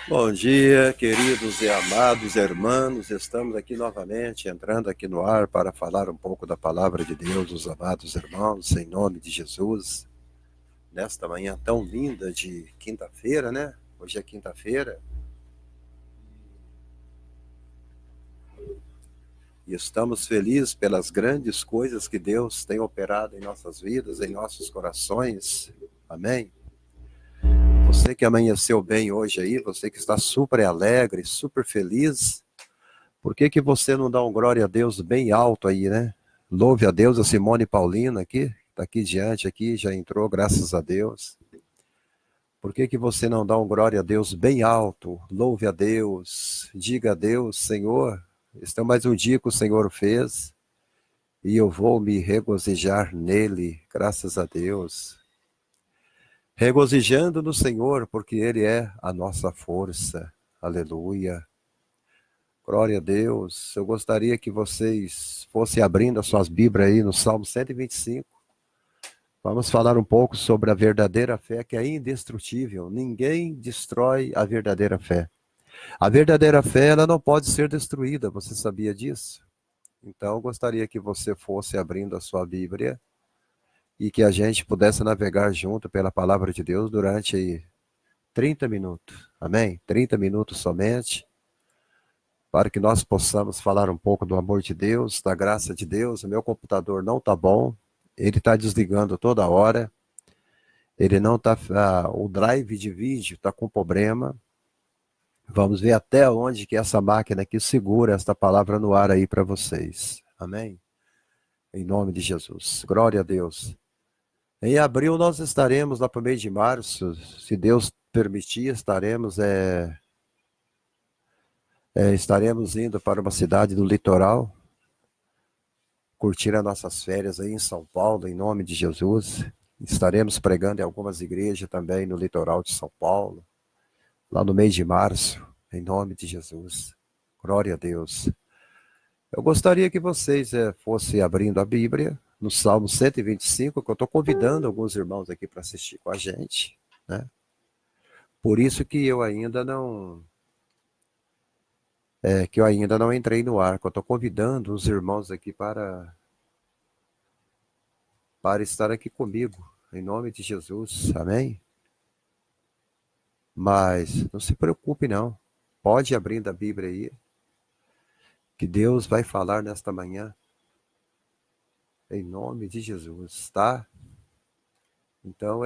Bom dia, queridos e amados irmãos. Estamos aqui novamente, entrando aqui no ar para falar um pouco da palavra de Deus, os amados irmãos, em nome de Jesus. Nesta manhã tão linda de quinta-feira, né? Hoje é quinta-feira. E estamos felizes pelas grandes coisas que Deus tem operado em nossas vidas, em nossos corações. Amém? Você que amanheceu bem hoje aí, você que está super alegre, super feliz, por que que você não dá um glória a Deus bem alto aí, né? Louve a Deus, a Simone Paulina aqui, está aqui diante, aqui, já entrou, graças a Deus. Por que que você não dá um glória a Deus bem alto? Louve a Deus, diga a Deus, Senhor, este é mais um dia que o Senhor fez e eu vou me regozijar nele, graças a Deus. Regozijando no Senhor, porque Ele é a nossa força. Aleluia. Glória a Deus. Eu gostaria que vocês fossem abrindo as suas Bíblias aí no Salmo 125. Vamos falar um pouco sobre a verdadeira fé, que é indestrutível. Ninguém destrói a verdadeira fé. A verdadeira fé, ela não pode ser destruída. Você sabia disso? Então, eu gostaria que você fosse abrindo a sua Bíblia e que a gente pudesse navegar junto pela palavra de Deus durante aí 30 minutos. Amém? 30 minutos somente, para que nós possamos falar um pouco do amor de Deus, da graça de Deus. O meu computador não está bom, ele está desligando toda hora, ele não está, o drive de vídeo está com problema. Vamos ver até onde que essa máquina aqui segura esta palavra no ar aí para vocês. Amém? Em nome de Jesus. Glória a Deus. Em abril nós estaremos lá para o mês de março, se Deus permitir, estaremos indo para uma cidade do litoral, curtir as nossas férias aí em São Paulo, em nome de Jesus. Estaremos pregando em algumas igrejas também no litoral de São Paulo, lá no mês de março, em nome de Jesus. Glória a Deus. Eu gostaria que vocês fossem abrindo a Bíblia no Salmo 125, que eu estou convidando alguns irmãos aqui para assistir com a gente, né? Por isso que eu ainda não entrei no ar, que eu estou convidando os irmãos aqui para estar aqui comigo, em nome de Jesus, amém? Mas não se preocupe não, pode abrir a Bíblia aí, que Deus vai falar nesta manhã, em nome de Jesus, tá? Então,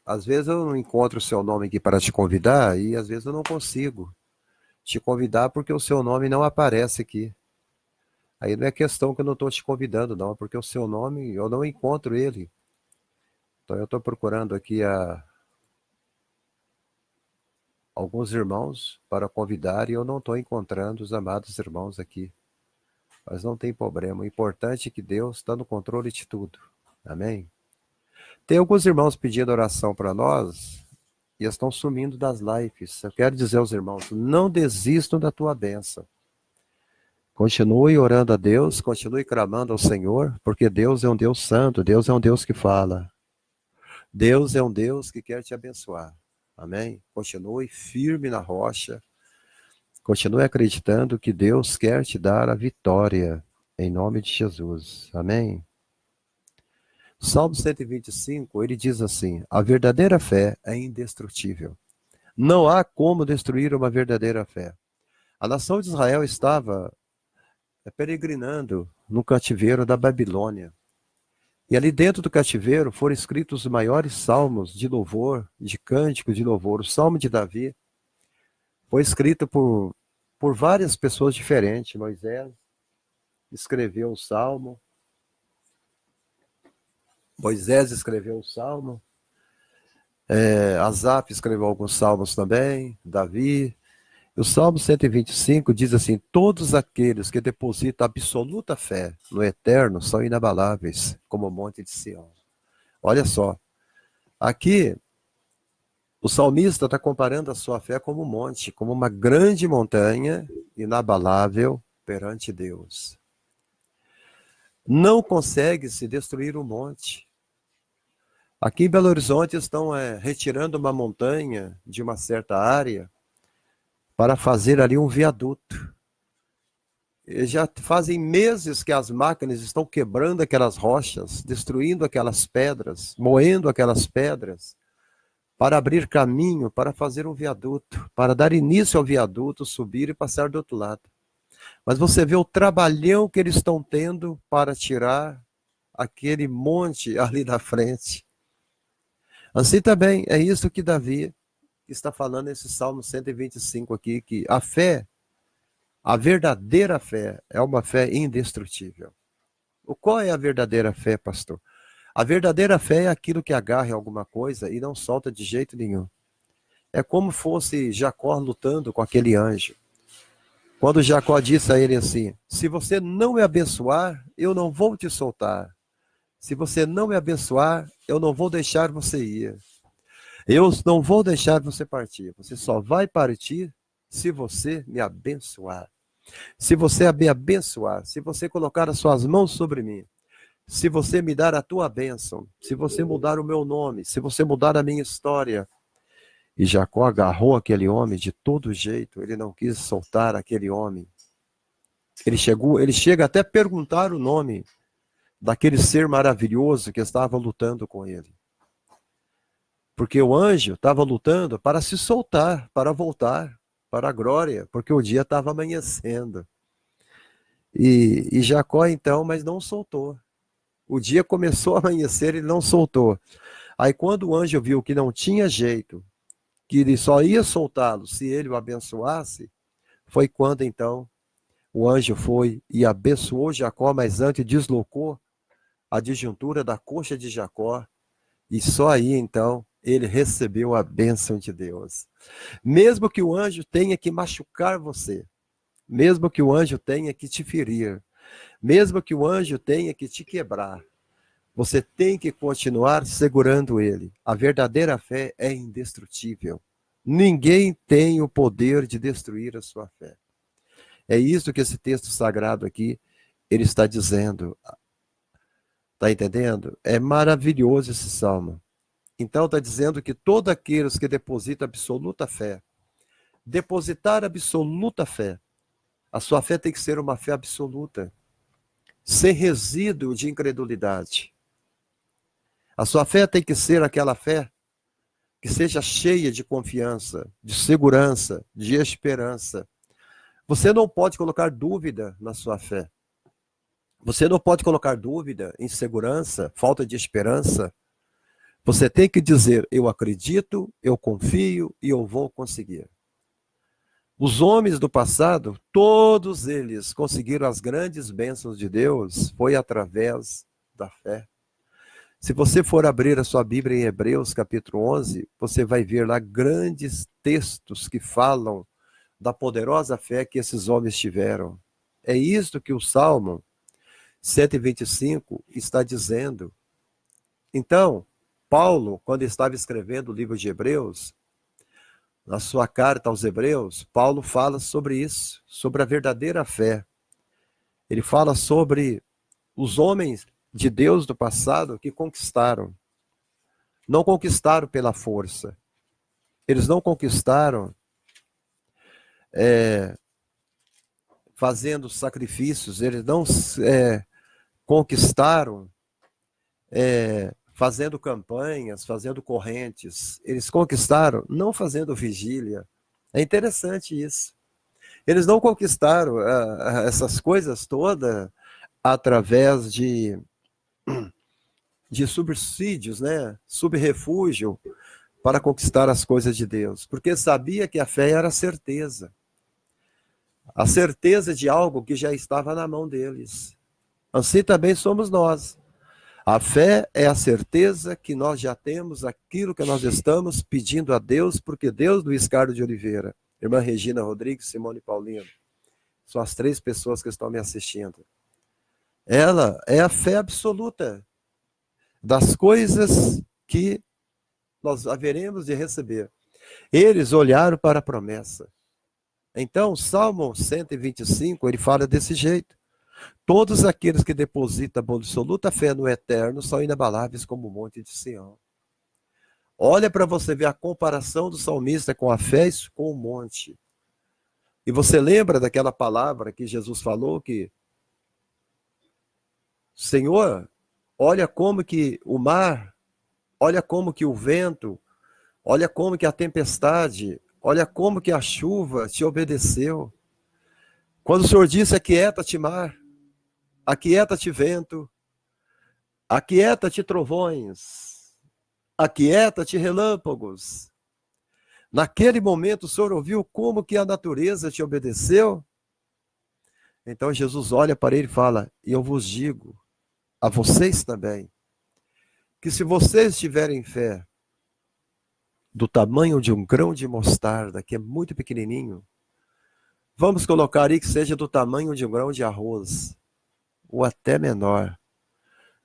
às vezes eu não encontro o seu nome aqui para te convidar, e às vezes eu não consigo te convidar porque o seu nome não aparece aqui. Aí não é questão que eu não estou te convidando, não, porque o seu nome, eu não encontro ele. Então eu estou procurando aqui alguns irmãos para convidar e eu não estou encontrando os amados irmãos aqui. Mas não tem problema. O importante é que Deus está no controle de tudo. Amém? Tem alguns irmãos pedindo oração para nós e estão sumindo das lives. Eu quero dizer aos irmãos, não desistam da tua bênção. Continue orando a Deus, continue clamando ao Senhor, porque Deus é um Deus santo, Deus é um Deus que fala. Deus é um Deus que quer te abençoar. Amém? Continue firme na rocha. Continue acreditando que Deus quer te dar a vitória. Em nome de Jesus. Amém? Salmo 125, ele diz assim: a verdadeira fé é indestrutível. Não há como destruir uma verdadeira fé. A nação de Israel estava peregrinando no cativeiro da Babilônia. E ali dentro do cativeiro foram escritos os maiores salmos de louvor, de cântico de louvor. O Salmo de Davi foi escrito por várias pessoas diferentes. Moisés escreveu o Salmo, Moisés escreveu o Salmo, Asaf escreveu alguns salmos também, Davi. O Salmo 125 diz assim: todos aqueles que depositam absoluta fé no eterno são inabaláveis, como o monte de Sião. Olha só, aqui o salmista está comparando a sua fé como um monte, como uma grande montanha inabalável perante Deus. Não consegue se destruir o monte. Aqui em Belo Horizonte estão retirando uma montanha de uma certa área, para fazer ali um viaduto. E já fazem meses que as máquinas estão quebrando aquelas rochas, destruindo aquelas pedras, moendo aquelas pedras, para abrir caminho, para fazer um viaduto, para dar início ao viaduto, subir e passar do outro lado. Mas você vê o trabalhão que eles estão tendo para tirar aquele monte ali da frente. Assim também, é isso que Davi está falando nesse Salmo 125 aqui, que a fé, a verdadeira fé, é uma fé indestrutível. Qual é a verdadeira fé, pastor? A verdadeira fé é aquilo que agarra em alguma coisa e não solta de jeito nenhum. É como fosse Jacó lutando com aquele anjo. Quando Jacó disse a ele assim: se você não me abençoar, eu não vou te soltar. Se você não me abençoar, eu não vou deixar você ir. Eu não vou deixar você partir. Você só vai partir se você me abençoar. Se você me abençoar, se você colocar as suas mãos sobre mim, se você me dar a tua bênção, se você mudar o meu nome, se você mudar a minha história. E Jacó agarrou aquele homem de todo jeito, ele não quis soltar aquele homem. Ele chega até a perguntar o nome daquele ser maravilhoso que estava lutando com ele. Porque o anjo estava lutando para se soltar, para voltar para a glória, porque o dia estava amanhecendo. E Jacó então, mas não soltou. O dia começou a amanhecer, ele não soltou. Aí quando o anjo viu que não tinha jeito, que ele só ia soltá-lo se ele o abençoasse, foi quando então o anjo foi e abençoou Jacó, mas antes deslocou a disjuntura da coxa de Jacó, e só aí então ele recebeu a bênção de Deus. Mesmo que o anjo tenha que machucar você, mesmo que o anjo tenha que te ferir, mesmo que o anjo tenha que te quebrar, você tem que continuar segurando ele. A verdadeira fé é indestrutível. Ninguém tem o poder de destruir a sua fé. É isso que esse texto sagrado aqui, ele está dizendo. Está entendendo? É maravilhoso esse salmo. Então está dizendo que todos aqueles que depositam absoluta fé, depositar absoluta fé, a sua fé tem que ser uma fé absoluta, sem resíduo de incredulidade. A sua fé tem que ser aquela fé que seja cheia de confiança, de segurança, de esperança. Você não pode colocar dúvida na sua fé. Você não pode colocar dúvida, insegurança, falta de esperança. Você tem que dizer: eu acredito, eu confio e eu vou conseguir. Os homens do passado, todos eles conseguiram as grandes bênçãos de Deus, foi através da fé. Se você for abrir a sua Bíblia em Hebreus capítulo 11, você vai ver lá grandes textos que falam da poderosa fé que esses homens tiveram. É isto que o Salmo 125 está dizendo. Então, Paulo, quando estava escrevendo o livro de Hebreus, na sua carta aos Hebreus, Paulo fala sobre isso, sobre a verdadeira fé. Ele fala sobre os homens de Deus do passado que conquistaram. Não conquistaram pela força. Eles não conquistaram fazendo sacrifícios. Eles não conquistaram fazendo campanhas, fazendo correntes. Eles conquistaram não fazendo vigília. É interessante isso. Eles não conquistaram essas coisas todas através de subsídios, né? Subrefúgio para conquistar as coisas de Deus. Porque sabia que a fé era a certeza. A certeza de algo que já estava na mão deles. Assim também somos nós. A fé é a certeza que nós já temos aquilo que nós estamos pedindo a Deus, porque Deus, Luiz Carlos de Oliveira, irmã Regina Rodrigues, Simone Paulino, são as 3 pessoas que estão me assistindo. Ela é a fé absoluta das coisas que nós haveremos de receber. Eles olharam para a promessa. Então, o Salmo 125, ele fala desse jeito. Todos aqueles que depositam absoluta fé no eterno são inabaláveis como o monte de Sião. Olha para você ver a comparação do salmista com a fé e com o monte. E você lembra daquela palavra que Jesus falou que, Senhor, olha como que o mar, olha como que o vento, olha como que a tempestade, olha como que a chuva te obedeceu. Quando o Senhor disse, aquieta-te mar, aquieta-te vento, aquieta-te trovões, aquieta-te relâmpagos. Naquele momento o Senhor ouviu como que a natureza te obedeceu? Então Jesus olha para ele e fala, e eu vos digo, a vocês também, que se vocês tiverem fé do tamanho de um grão de mostarda, que é muito pequenininho, vamos colocar aí que seja do tamanho de um grão de arroz, ou até menor,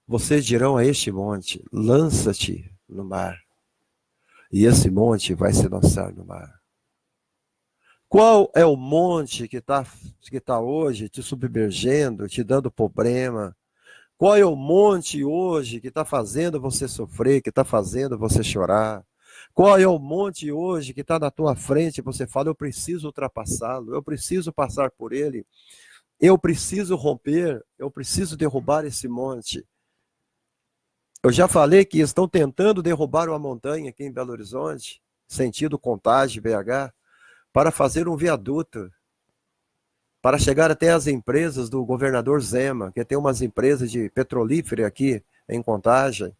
vocês dirão a este monte, lança-te no mar, e esse monte vai se lançar no mar. Qual é o monte que tá hoje te submergendo, te dando problema? Qual é o monte hoje que está fazendo você sofrer, que está fazendo você chorar? Qual é o monte hoje que está na tua frente e você fala, eu preciso ultrapassá-lo, eu preciso passar por ele, eu preciso romper, eu preciso derrubar esse monte. Eu já falei que estão tentando derrubar uma montanha aqui em Belo Horizonte, sentido Contagem, BH, para fazer um viaduto, para chegar até as empresas do governador Zema, que tem umas empresas de petrolífera aqui em Contagem.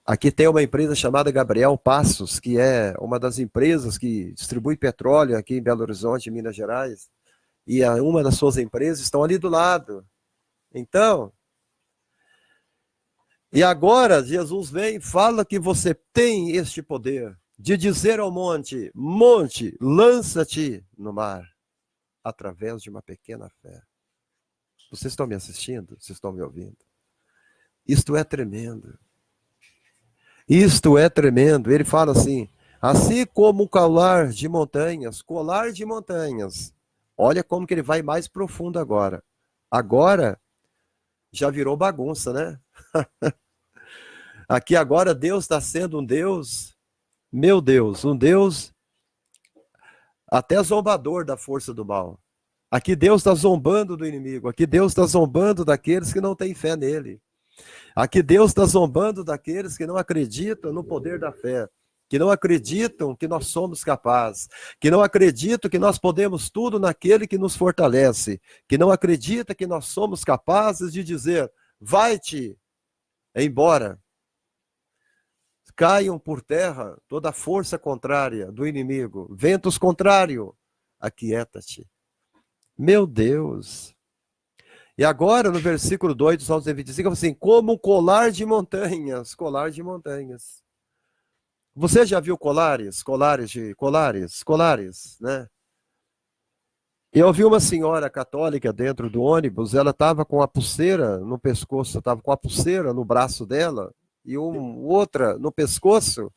Aqui tem uma empresa chamada Gabriel Passos, que é uma das empresas que distribui petróleo aqui em Belo Horizonte, Minas Gerais. E uma das suas empresas estão ali do lado. Então, e agora Jesus vem e fala que você tem este poder de dizer ao monte, monte, lança-te no mar, através de uma pequena fé. Vocês estão me assistindo? Vocês estão me ouvindo? Isto é tremendo. Isto é tremendo. Ele fala assim como colar de montanhas, olha como que ele vai mais profundo agora. Agora, já virou bagunça, né? Aqui agora Deus está sendo um Deus, meu Deus, um Deus até zombador da força do mal. Aqui Deus está zombando do inimigo, aqui Deus está zombando daqueles que não têm fé nele. Aqui Deus está zombando daqueles que não acreditam no poder da fé, que não acreditam que nós somos capazes, que não acreditam que nós podemos tudo naquele que nos fortalece, que não acredita que nós somos capazes de dizer, vai-te embora. Caiam por terra toda a força contrária do inimigo, ventos contrários, aquieta-te. Meu Deus! E agora, no versículo 2 do Salmo 125, assim, como um colar de montanhas, Você já viu colares, né? Eu vi uma senhora católica dentro do ônibus, ela estava com a pulseira no pescoço, estava com a pulseira no braço dela, e outra no pescoço,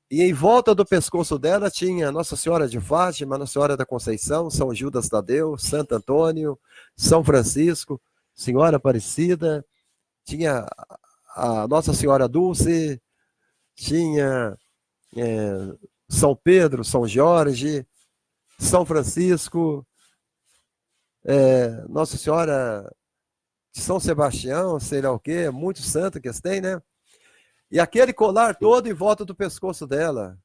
e em volta do pescoço dela tinha Nossa Senhora de Fátima, Nossa Senhora da Conceição, São Judas Tadeu, Santo Antônio, São Francisco, Senhora Aparecida, tinha a Nossa Senhora Dulce, tinha São Pedro, São Jorge, São Francisco, Nossa Senhora de São Sebastião, sei lá o quê, muito santo que eles têm, né? E aquele colar todo em volta do pescoço dela,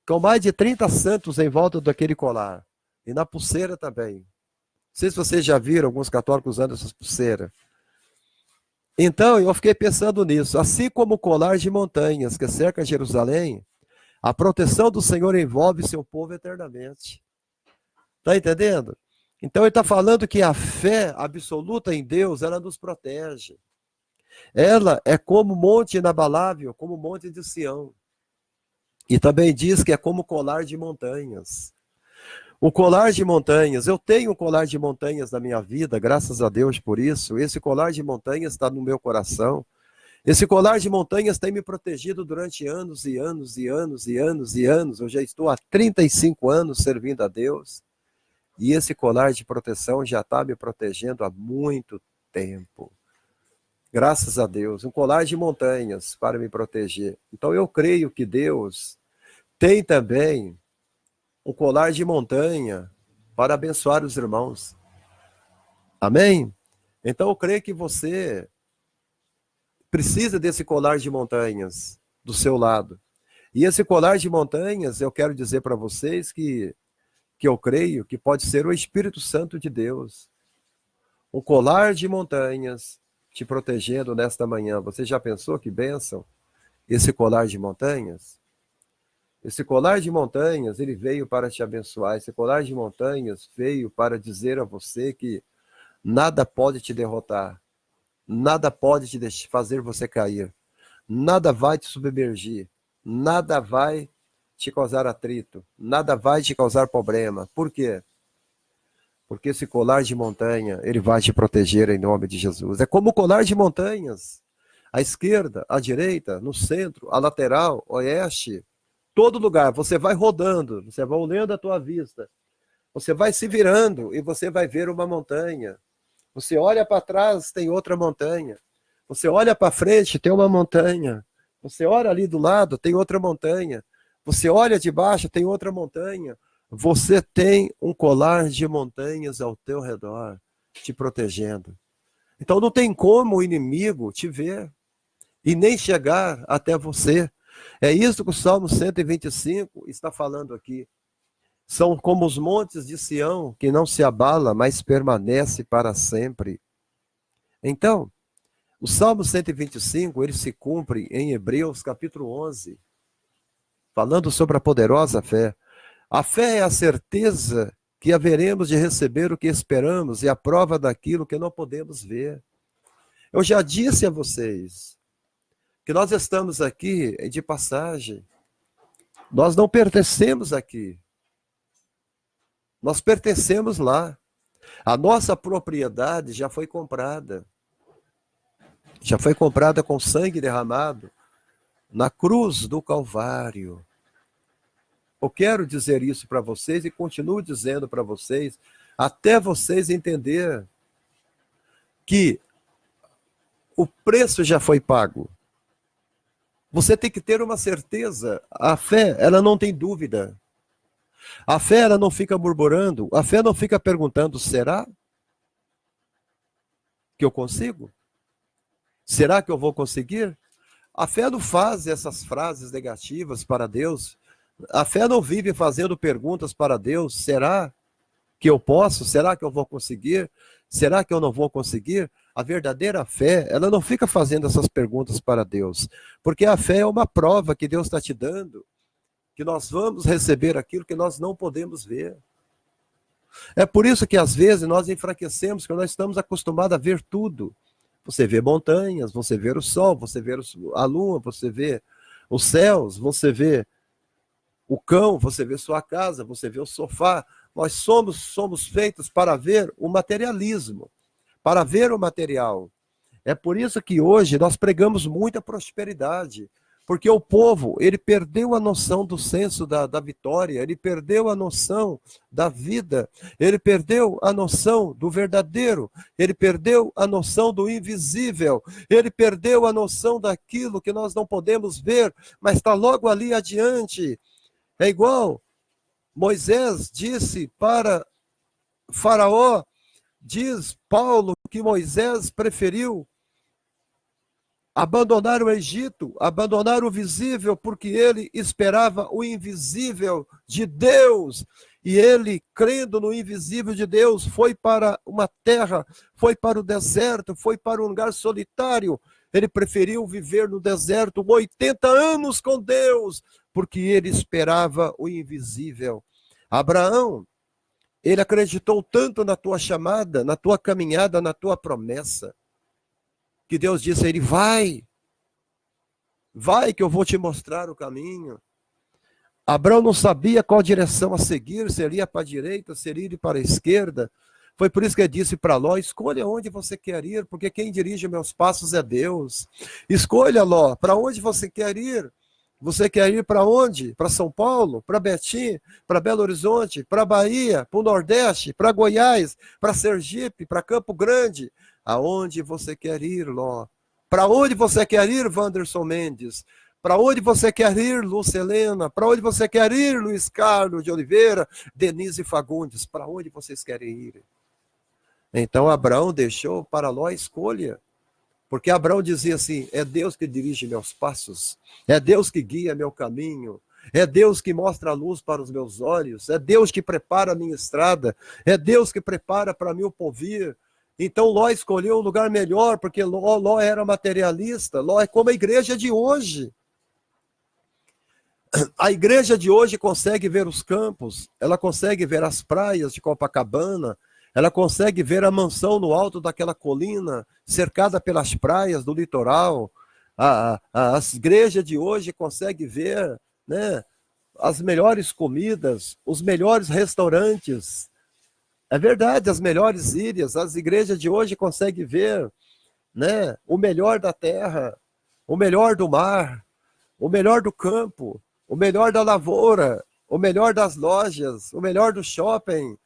com mais de 30 santos em volta daquele colar. E na pulseira também. Não sei se vocês já viram alguns católicos usando essas pulseiras. Então, eu fiquei pensando nisso. Assim como o colar de montanhas que cerca Jerusalém, a proteção do Senhor envolve seu povo eternamente. Está entendendo? Então, ele está falando que a fé absoluta em Deus, ela nos protege. Ela é como monte inabalável, como monte de Sião. E também diz que é como colar de montanhas. O colar de montanhas, eu tenho um colar de montanhas na minha vida, graças a Deus por isso. Esse colar de montanhas está no meu coração. Esse colar de montanhas tem me protegido durante anos e anos e anos e anos e anos. Eu já estou há 35 anos servindo a Deus. E esse colar de proteção já está me protegendo há muito tempo. Graças a Deus. Um colar de montanhas para me proteger. Então eu creio que Deus tem também um colar de montanha para abençoar os irmãos. Amém? Então eu creio que você precisa desse colar de montanhas do seu lado. E esse colar de montanhas, eu quero dizer para vocês que eu creio que pode ser o Espírito Santo de Deus. Um colar de montanhas te protegendo nesta manhã. Você já pensou que bênção? Esse colar de montanhas? Esse colar de montanhas, ele veio para te abençoar. Esse colar de montanhas veio para dizer a você que nada pode te derrotar. Nada pode te fazer você cair. Nada vai te submergir. Nada vai te causar atrito. Nada vai te causar problema. Por quê? Porque esse colar de montanha, ele vai te proteger em nome de Jesus. É como o colar de montanhas. À esquerda, à direita, no centro, à lateral, oeste, todo lugar. Você vai rodando, você vai olhando a tua vista. Você vai se virando e você vai ver uma montanha. Você olha para trás, tem outra montanha. Você olha para frente, tem uma montanha. Você olha ali do lado, tem outra montanha. Você olha de baixo, tem outra montanha. Você tem um colar de montanhas ao teu redor, te protegendo. Então não tem como o inimigo te ver e nem chegar até você. É isso que o Salmo 125 está falando aqui. São como os montes de Sião, que não se abala, mas permanece para sempre. Então, o Salmo 125, ele se cumpre em Hebreus capítulo 11, falando sobre a poderosa fé. A fé é a certeza que haveremos de receber o que esperamos e a prova daquilo que não podemos ver. Eu já disse a vocês que nós estamos aqui de passagem. Nós não pertencemos aqui. Nós pertencemos lá. A nossa propriedade já foi comprada. Já foi comprada com sangue derramado na cruz do Calvário. Eu quero dizer isso para vocês e continuo dizendo para vocês, até vocês entenderem que o preço já foi pago. Você tem que ter uma certeza. A fé, ela não tem dúvida. A fé, ela não fica murmurando. A fé não fica perguntando, será que eu consigo? Será que eu vou conseguir? A fé não faz essas frases negativas para Deus. A fé não vive fazendo perguntas para Deus. Será que eu posso? Será que eu vou conseguir? Será que eu não vou conseguir? A verdadeira fé, ela não fica fazendo essas perguntas para Deus. Porque a fé é uma prova que Deus está te dando, que nós vamos receber aquilo que nós não podemos ver. É por isso que às vezes nós enfraquecemos, porque nós estamos acostumados a ver tudo. Você vê montanhas, você vê o sol, você vê a lua, você vê os céus, você vê o cão, você vê sua casa, você vê o sofá. Nós somos feitos para ver o materialismo, para ver o material. É por isso que hoje nós pregamos muita prosperidade, porque o povo, ele perdeu a noção do senso da vitória, ele perdeu a noção da vida, ele perdeu a noção do verdadeiro, ele perdeu a noção do invisível, ele perdeu a noção daquilo que nós não podemos ver, mas está logo ali adiante. É igual Moisés disse para Faraó, diz Paulo que Moisés preferiu abandonar o Egito, abandonar o visível, porque ele esperava o invisível de Deus. E ele, crendo no invisível de Deus, foi para uma terra, foi para o deserto, foi para um lugar solitário. Ele preferiu viver no deserto 80 anos com Deus, porque ele esperava o invisível. Abraão, ele acreditou tanto na tua chamada, na tua caminhada, na tua promessa, que Deus disse a ele, vai que eu vou te mostrar o caminho. Abraão não sabia qual direção a seguir, se ele ia para a direita, se ele ia para a esquerda. Foi por isso que ele disse para Ló, escolha onde você quer ir, porque quem dirige meus passos é Deus. Escolha, Ló, para onde você quer ir. Você quer ir para onde? Para São Paulo? Para Betim? Para Belo Horizonte? Para Bahia? Para o Nordeste? Para Goiás? Para Sergipe? Para Campo Grande? Aonde você quer ir, Ló? Para onde você quer ir, Wanderson Mendes? Para onde você quer ir, Lúcia Helena? Para onde você quer ir, Luiz Carlos de Oliveira, Denise Fagundes? Para onde vocês querem ir? Então Abraão deixou para Ló a escolha. Porque Abraão dizia assim: é Deus que dirige meus passos, é Deus que guia meu caminho, é Deus que mostra a luz para os meus olhos, é Deus que prepara a minha estrada, é Deus que prepara para mim o porvir. Então Ló escolheu um lugar melhor, porque Ló era materialista. Ló é como a igreja de hoje. A igreja de hoje consegue ver os campos, ela consegue ver as praias de Copacabana, ela consegue ver a mansão no alto daquela colina, cercada pelas praias do litoral. As igrejas de hoje conseguem ver, né, as melhores comidas, os melhores restaurantes. É verdade, as melhores ilhas. As igrejas de hoje conseguem ver, né, o melhor da terra, o melhor do mar, o melhor do campo, o melhor da lavoura, o melhor das lojas, o melhor do shopping.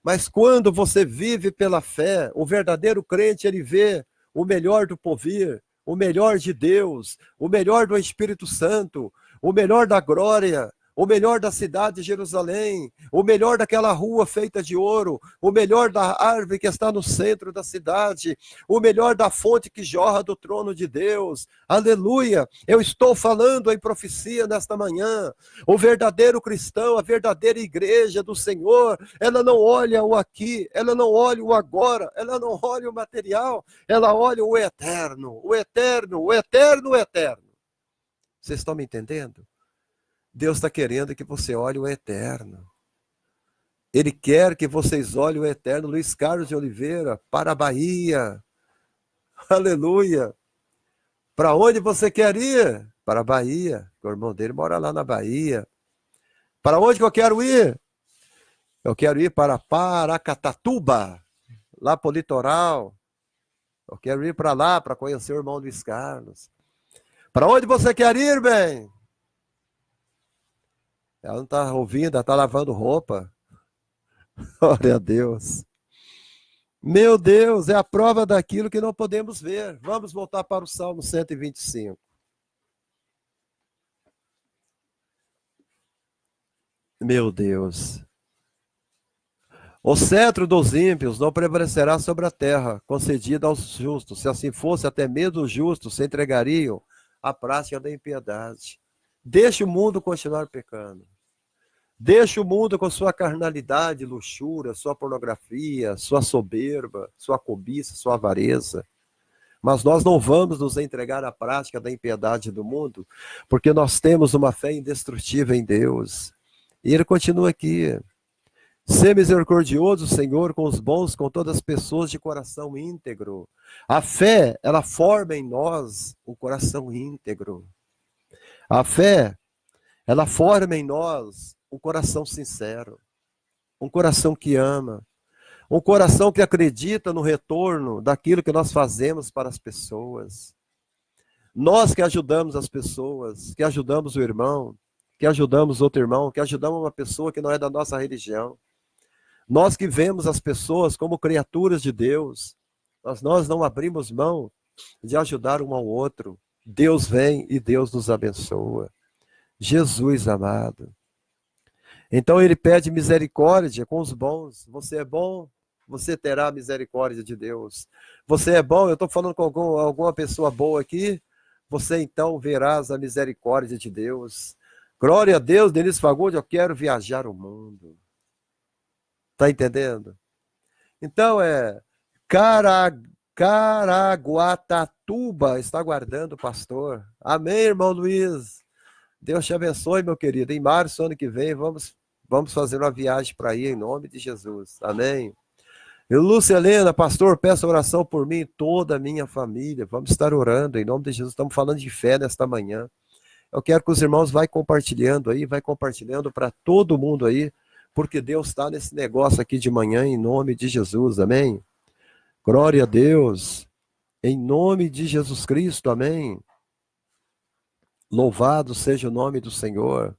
Mas quando você vive pela fé, o verdadeiro crente, ele vê o melhor do porvir, o melhor de Deus, o melhor do Espírito Santo, o melhor da glória, o melhor da cidade de Jerusalém, o melhor daquela rua feita de ouro, o melhor da árvore que está no centro da cidade, o melhor da fonte que jorra do trono de Deus. Aleluia! Eu estou falando em profecia nesta manhã. O verdadeiro cristão, a verdadeira igreja do Senhor, ela não olha o aqui, ela não olha o agora, ela não olha o material, ela olha o eterno, o eterno, o eterno, o eterno. Vocês estão me entendendo? Deus está querendo que você olhe o eterno. Ele quer que vocês olhem o eterno. Luiz Carlos de Oliveira, para a Bahia. Aleluia. Para onde você quer ir? Para a Bahia. O irmão dele mora lá na Bahia. Para onde que eu quero ir? Eu quero ir para Paracatatuba, lá para o litoral. Eu quero ir para lá para conhecer o irmão Luiz Carlos. Para onde você quer ir, bem? Ela não está ouvindo, ela está lavando roupa. Glória a Deus. Meu Deus, é a prova daquilo que não podemos ver. Vamos voltar para o Salmo 125. Meu Deus. O cetro dos ímpios não prevalecerá sobre a terra, concedida aos justos. Se assim fosse, até mesmo os justos se entregariam à prática da impiedade. Deixe o mundo continuar pecando. Deixe o mundo com sua carnalidade, luxúria, sua pornografia, sua soberba, sua cobiça, sua avareza. Mas nós não vamos nos entregar à prática da impiedade do mundo, porque nós temos uma fé indestrutível em Deus. E ele continua aqui: ser misericordioso, Senhor, com os bons, com todas as pessoas de coração íntegro. A fé, ela forma em nós um coração íntegro. A fé, ela forma em nós um coração sincero, um coração que ama, um coração que acredita no retorno daquilo que nós fazemos para as pessoas. Nós que ajudamos as pessoas, que ajudamos o irmão, que ajudamos outro irmão, que ajudamos uma pessoa que não é da nossa religião. Nós que vemos as pessoas como criaturas de Deus, mas nós não abrimos mão de ajudar um ao outro. Deus vem e Deus nos abençoa. Jesus amado. Então ele pede misericórdia com os bons. Você é bom, você terá misericórdia de Deus. Você é bom, eu estou falando com alguma pessoa boa aqui, você então verás a misericórdia de Deus. Glória a Deus, Denise Fagundes, eu quero viajar o mundo. Está entendendo? Então Caraguatatuba está aguardando o pastor. Amém, irmão Luiz. Deus te abençoe, meu querido. Em março, ano que vem, vamos fazer uma viagem para ir, em nome de Jesus. Amém. E Lúcia Helena, pastor, peço oração por mim e toda a minha família. Vamos estar orando, em nome de Jesus. Estamos falando de fé nesta manhã. Eu quero que os irmãos vai compartilhando para todo mundo aí, porque Deus está nesse negócio aqui de manhã, em nome de Jesus. Amém. Glória a Deus. Em nome de Jesus Cristo. Amém. Louvado seja o nome do Senhor.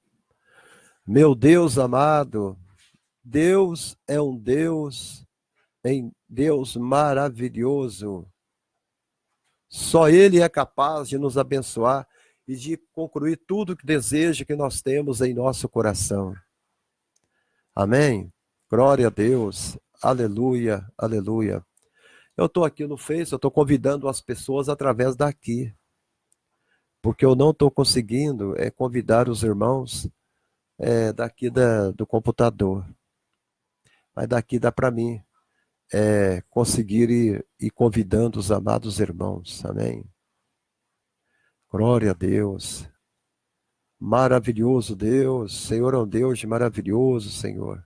Meu Deus amado, Deus é um Deus maravilhoso. Só Ele é capaz de nos abençoar e de concluir tudo que deseja que nós temos em nosso coração. Amém? Glória a Deus. Aleluia, aleluia. Eu estou aqui no Face, eu estou convidando as pessoas através daqui, porque eu não estou conseguindo convidar os irmãos daqui do computador. Mas daqui dá para mim conseguir ir convidando os amados irmãos. Amém? Glória a Deus. Maravilhoso Deus. Senhor é um Deus maravilhoso, Senhor.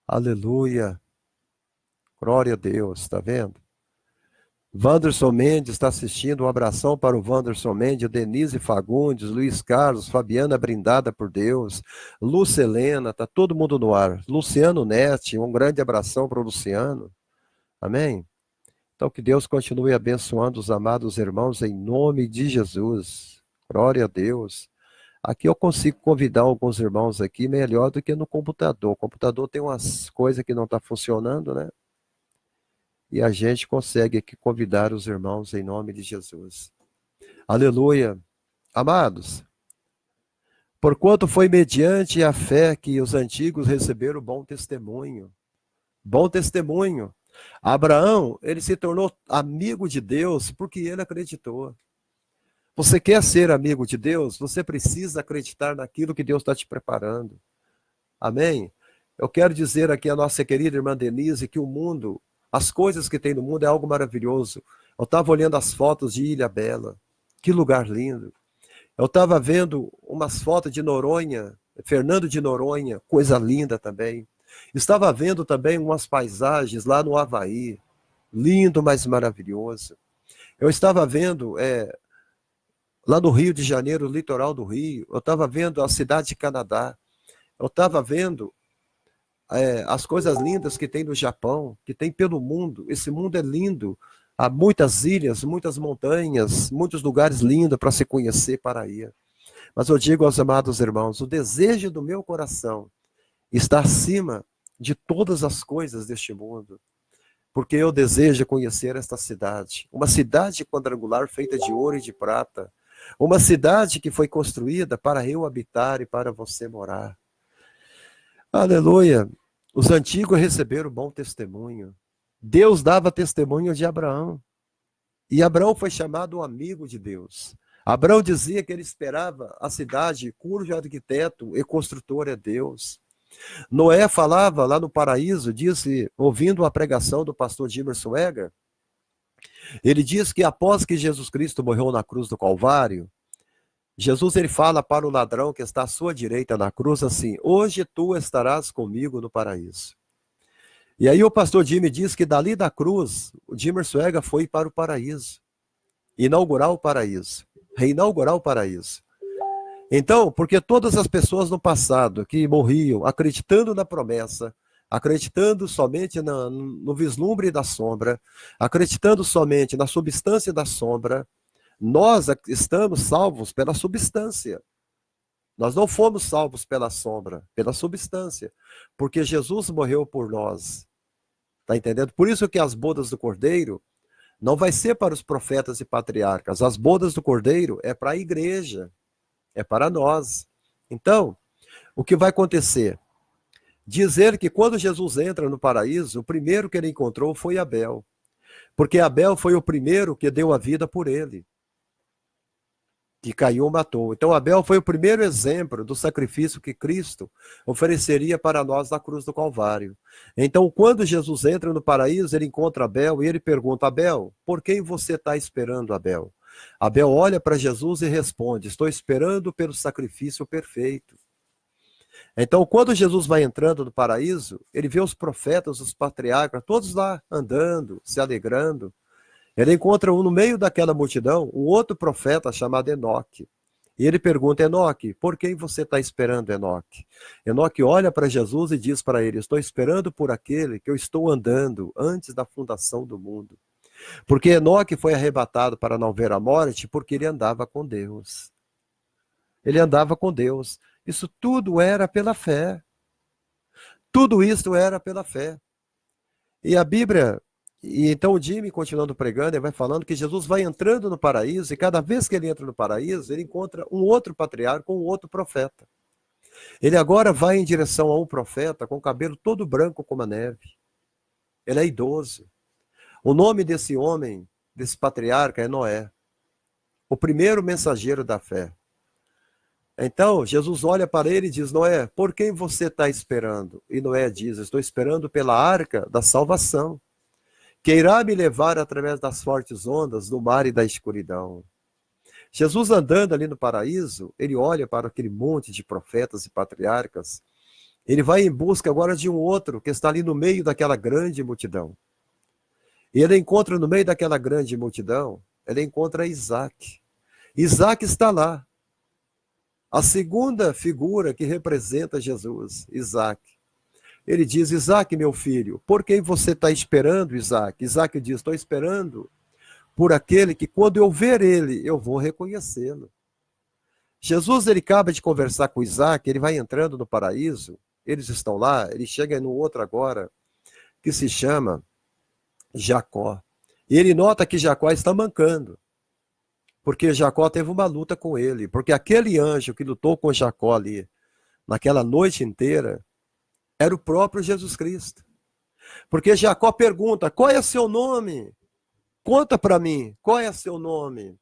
Aleluia. Glória a Deus. Está vendo? Wanderson Mendes está assistindo. Um abração para o Wanderson Mendes, Denise Fagundes, Luiz Carlos, Fabiana Brindada por Deus, Lúcia Helena, está todo mundo no ar. Luciano Nete, um grande abração para o Luciano. Amém? Então que Deus continue abençoando os amados irmãos em nome de Jesus. Glória a Deus. Aqui eu consigo convidar alguns irmãos aqui melhor do que no computador. O computador tem umas coisas que não estão funcionando, né? E a gente consegue aqui convidar os irmãos em nome de Jesus. Aleluia. Amados, porquanto foi mediante a fé que os antigos receberam bom testemunho. Bom testemunho. Abraão, ele se tornou amigo de Deus porque ele acreditou. Você quer ser amigo de Deus? Você precisa acreditar naquilo que Deus está te preparando. Amém? Eu quero dizer aqui a nossa querida irmã Denise que o mundo, as coisas que tem no mundo é algo maravilhoso. Eu estava olhando as fotos de Ilha Bela. Que lugar lindo. Eu estava vendo umas fotos de Noronha, Fernando de Noronha, coisa linda também. Estava vendo também umas paisagens lá no Havaí, lindo, mas maravilhoso. Eu estava vendo lá no Rio de Janeiro, o litoral do Rio, eu estava vendo a cidade de Canadá, eu estava vendo as coisas lindas que tem no Japão, que tem pelo mundo. Esse mundo é lindo, há muitas ilhas, muitas montanhas, muitos lugares lindos para se conhecer, para ir. Mas eu digo aos amados irmãos, o desejo do meu coração está acima de todas as coisas deste mundo, porque eu desejo conhecer esta cidade, uma cidade quadrangular feita de ouro e de prata, uma cidade que foi construída para eu habitar e para você morar. Aleluia! Os antigos receberam bom testemunho. Deus dava testemunho de Abraão, e Abraão foi chamado um amigo de Deus. Abraão dizia que ele esperava a cidade cujo arquiteto e construtor é Deus. Noé falava lá no paraíso, disse, ouvindo a pregação do pastor Dimerson Sweger, ele diz que após que Jesus Cristo morreu na cruz do Calvário, Jesus ele fala para o ladrão que está à sua direita na cruz assim, hoje tu estarás comigo no paraíso. E aí o pastor Jimmy diz que dali da cruz, o Dimerson Sweger foi para o paraíso, inaugurar o paraíso, reinaugurar o paraíso. Então, porque todas as pessoas no passado que morriam acreditando na promessa, acreditando somente no vislumbre da sombra, acreditando somente na substância da sombra, nós estamos salvos pela substância. Nós não fomos salvos pela sombra, pela substância, porque Jesus morreu por nós. Está entendendo? Por isso que as bodas do Cordeiro não vai ser para os profetas e patriarcas. As bodas do Cordeiro é para a igreja. É para nós. Então, o que vai acontecer? Dizer que quando Jesus entra no paraíso, o primeiro que ele encontrou foi Abel. Porque Abel foi o primeiro que deu a vida por ele. Que Caim matou. Então Abel foi o primeiro exemplo do sacrifício que Cristo ofereceria para nós na cruz do Calvário. Então, quando Jesus entra no paraíso, ele encontra Abel e ele pergunta, Abel, por quem você está esperando, Abel? Abel olha para Jesus e responde, estou esperando pelo sacrifício perfeito. Então, quando Jesus vai entrando no paraíso, ele vê os profetas, os patriarcas, todos lá andando, se alegrando. Ele encontra no meio daquela multidão um outro profeta chamado Enoque. E ele pergunta, Enoque, por quem você está esperando, Enoque? Enoque olha para Jesus e diz para ele, estou esperando por aquele que eu estou andando antes da fundação do mundo. Porque Enoque foi arrebatado para não ver a morte, porque ele andava com Deus. Ele andava com Deus. Isso tudo era pela fé. Tudo isso era pela fé. E a Bíblia E então o Jimmy, continuando pregando, ele vai falando que Jesus vai entrando no paraíso, e cada vez que ele entra no paraíso, ele encontra um outro patriarca, um outro profeta. Ele agora vai em direção a um profeta com o cabelo todo branco como a neve. Ele é idoso. O nome desse homem, desse patriarca, é Noé, o primeiro mensageiro da fé. Então, Jesus olha para ele e diz: Noé, por quem você está esperando? E Noé diz: estou esperando pela arca da salvação, que irá me levar através das fortes ondas do mar e da escuridão. Jesus andando ali no paraíso, ele olha para aquele monte de profetas e patriarcas, ele vai em busca agora de um outro que está ali no meio daquela grande multidão. E ele encontra no meio daquela grande multidão, ele encontra Isaac. Isaac está lá. A segunda figura que representa Jesus, Isaac. Ele diz: Isaac, meu filho, por quem você está esperando, Isaac? Isaac diz: estou esperando por aquele que, quando eu ver ele, eu vou reconhecê-lo. Jesus, ele acaba de conversar com Isaac, ele vai entrando no paraíso, eles estão lá, ele chega no outro agora, que se chama Jacó. E ele nota que Jacó está mancando, porque Jacó teve uma luta com ele, porque aquele anjo que lutou com Jacó ali, naquela noite inteira, era o próprio Jesus Cristo. Porque Jacó pergunta: qual é o seu nome? Conta para mim, qual é o seu nome?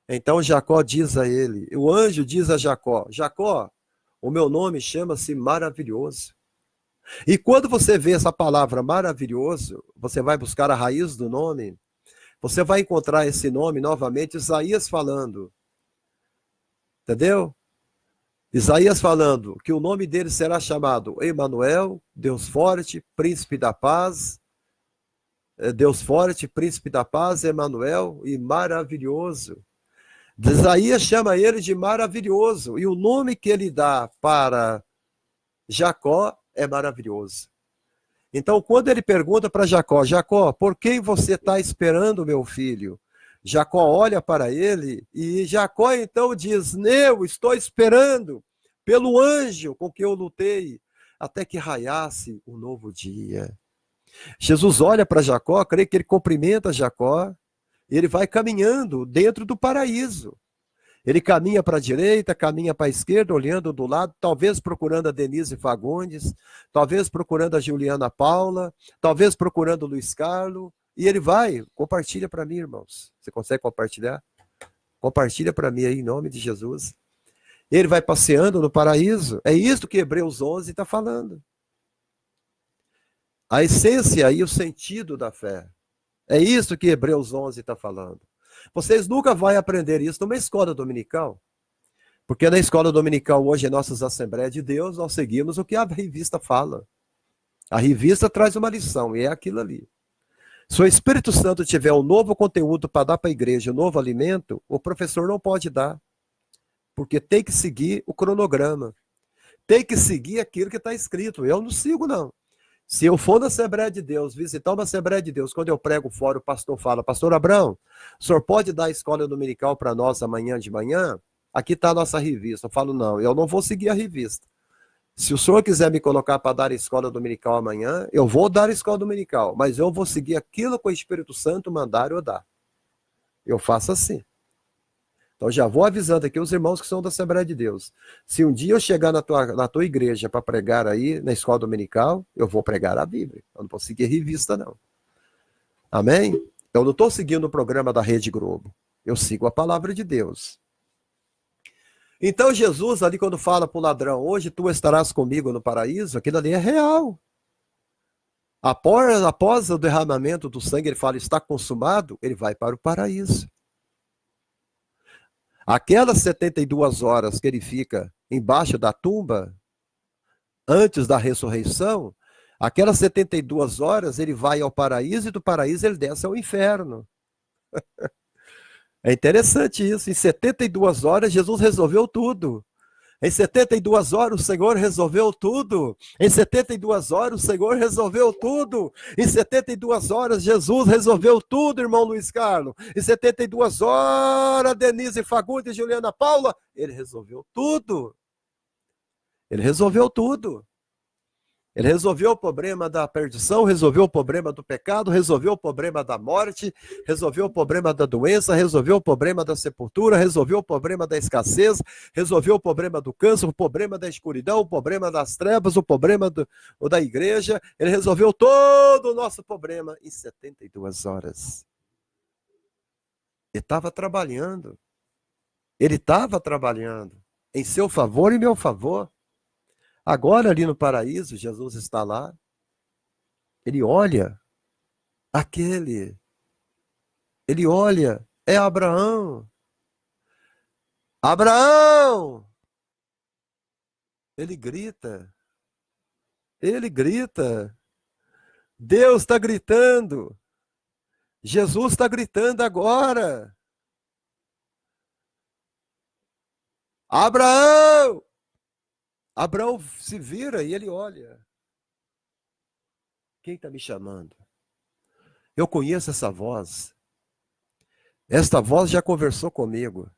Então Jacó diz a ele, o anjo diz a Jacó: Jacó, o meu nome chama-se Maravilhoso. E quando você vê essa palavra maravilhoso, você vai buscar a raiz do nome, você vai encontrar esse nome novamente, Isaías falando. Entendeu? Isaías falando que o nome dele será chamado Emanuel, Deus forte, príncipe da paz. Deus forte, príncipe da paz, Emanuel, e maravilhoso. Isaías chama ele de maravilhoso, e o nome que ele dá para Jacó é maravilhoso. Então, quando ele pergunta para Jacó: Jacó, por quem você está esperando, meu filho? Jacó olha para ele e Jacó então diz: eu estou esperando pelo anjo com que eu lutei até que raiasse um novo dia. Jesus olha para Jacó, creio que ele cumprimenta Jacó, e ele vai caminhando dentro do paraíso. Ele caminha para a direita, caminha para a esquerda, olhando do lado, talvez procurando a Denise Fagundes, talvez procurando a Juliana Paula, talvez procurando o Luiz Carlos, e ele vai, compartilha para mim, irmãos. Você consegue compartilhar? Compartilha para mim aí, em nome de Jesus. Ele vai passeando no paraíso, é isso que Hebreus 11 está falando. A essência e o sentido da fé. É isso que Hebreus 11 está falando. Vocês nunca vão aprender isso numa escola dominical, porque na escola dominical hoje, em nossas Assembleias de Deus, nós seguimos o que a revista fala. A revista traz uma lição, e é aquilo ali. Se o Espírito Santo tiver um novo conteúdo para dar para a igreja, um novo alimento, o professor não pode dar, porque tem que seguir o cronograma. Tem que seguir aquilo que está escrito. Eu não sigo, não. Se eu for na Assembleia de Deus, visitar uma Assembleia de Deus, quando eu prego fora, o pastor fala: Pastor Abrão, o senhor pode dar a escola dominical para nós amanhã de manhã? Aqui está a nossa revista. Eu falo: não, eu não vou seguir a revista. Se o senhor quiser me colocar para dar a escola dominical amanhã, eu vou dar a escola dominical, mas eu vou seguir aquilo que o Espírito Santo mandar eu dar. Eu faço assim. Então já vou avisando aqui os irmãos que são da Assembleia de Deus. Se um dia eu chegar na tua igreja para pregar aí, na escola dominical, eu vou pregar a Bíblia. Eu não vou seguir revista, não. Amém? Eu não estou seguindo o programa da Rede Globo. Eu sigo a palavra de Deus. Então Jesus ali quando fala para o ladrão: hoje tu estarás comigo no paraíso, aquilo ali é real. Após o derramamento do sangue, ele fala: está consumado, ele vai para o paraíso. Aquelas 72 horas que ele fica embaixo da tumba, antes da ressurreição, aquelas 72 horas ele vai ao paraíso e do paraíso ele desce ao inferno. É interessante isso. Em 72 horas Jesus resolveu tudo. Em 72 horas o Senhor resolveu tudo. Em 72 horas o Senhor resolveu tudo. Em 72 horas Jesus resolveu tudo, irmão Luiz Carlos. Em 72 horas, Denise Fagundes e Juliana Paula, ele resolveu tudo. Ele resolveu tudo. Ele resolveu o problema da perdição, resolveu o problema do pecado, resolveu o problema da morte, resolveu o problema da doença, resolveu o problema da sepultura, resolveu o problema da escassez, resolveu o problema do câncer, o problema da escuridão, o problema das trevas, o problema da igreja. Ele resolveu todo o nosso problema em 72 horas. Ele estava trabalhando. Ele estava trabalhando em seu favor e meu favor. Agora, ali no paraíso, Jesus está lá. Ele olha aquele. Ele olha, é Abraão. Abraão! Ele grita. Ele grita. Deus está gritando. Jesus está gritando agora. Abraão! Abraão se vira e ele olha. Quem está me chamando? Eu conheço essa voz. Esta voz já conversou comigo.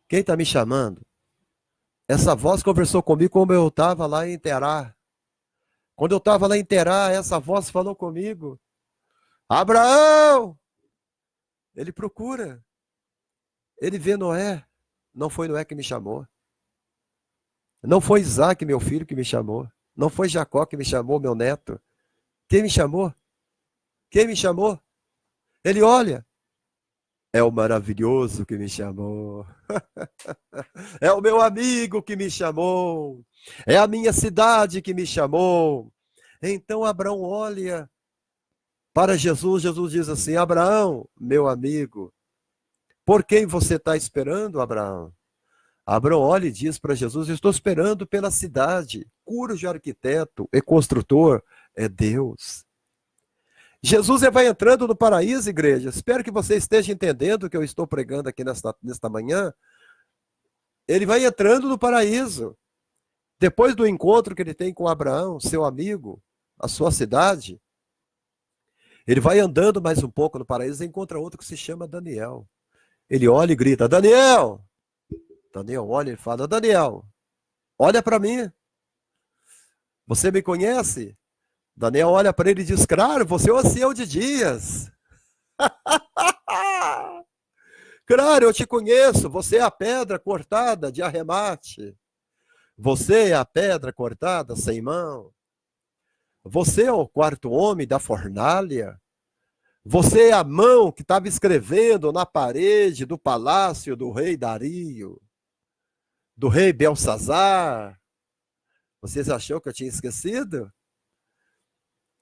Quem está me chamando? Essa voz conversou comigo quando eu estava lá em Terá. Quando eu estava lá em Terá, essa voz falou comigo. Abraão! Ele procura. Ele vê Noé. Não foi Noé que me chamou. Não foi Isaac, meu filho, que me chamou. Não foi Jacó que me chamou, meu neto. Quem me chamou? Quem me chamou? Ele olha. É o maravilhoso que me chamou. É o meu amigo que me chamou. É a minha cidade que me chamou. Então Abraão olha para Jesus. Jesus diz assim: Abraão, meu amigo, por quem você está esperando, Abraão? Abraão olha e diz para Jesus: eu estou esperando pela cidade, cujo arquiteto e construtor é Deus. Jesus vai entrando no paraíso, igreja. Espero que você esteja entendendo o que eu estou pregando aqui nesta manhã. Ele vai entrando no paraíso. Depois do encontro que ele tem com Abraão, seu amigo, a sua cidade, ele vai andando mais um pouco no paraíso e encontra outro que se chama Daniel. Ele olha e grita: Daniel! Daniel olha e fala: Daniel, olha para mim. Você me conhece? Daniel olha para ele e diz: claro, você é o ancião de dias. Claro, eu te conheço. Você é a pedra cortada de arremate. Você é a pedra cortada sem mão. Você é o quarto homem da fornalha. Você é a mão que estava escrevendo na parede do palácio do rei Dario, do rei Belsazar. Vocês achou que eu tinha esquecido?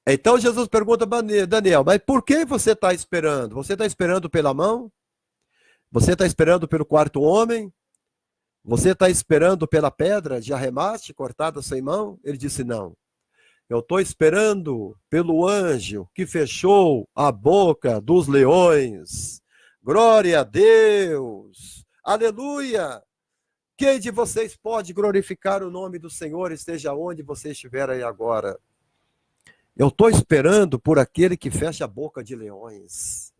Então Jesus pergunta para Daniel: mas por que você está esperando? Você está esperando pela mão? Você está esperando pelo quarto homem? Você está esperando pela pedra de arremate cortada sem mão? Ele disse: não. Eu estou esperando pelo anjo que fechou a boca dos leões. Glória a Deus! Aleluia! Quem de vocês pode glorificar o nome do Senhor, esteja onde você estiver aí agora? Eu estou esperando por aquele que fecha a boca de leões.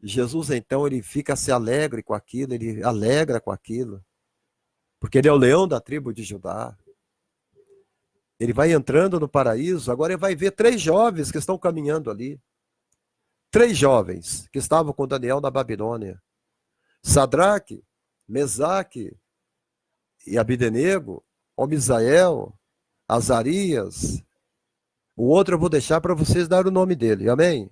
Jesus, então, ele fica se alegre com aquilo, ele alegra com aquilo, porque ele é o leão da tribo de Judá. Ele vai entrando no paraíso, agora ele vai ver 3 jovens que estão caminhando ali. 3 jovens que estavam com Daniel na Babilônia. Sadraque, Mesaque e Abdenego, ou Misael, Azarias. O outro eu vou deixar para vocês dar o nome dele, amém?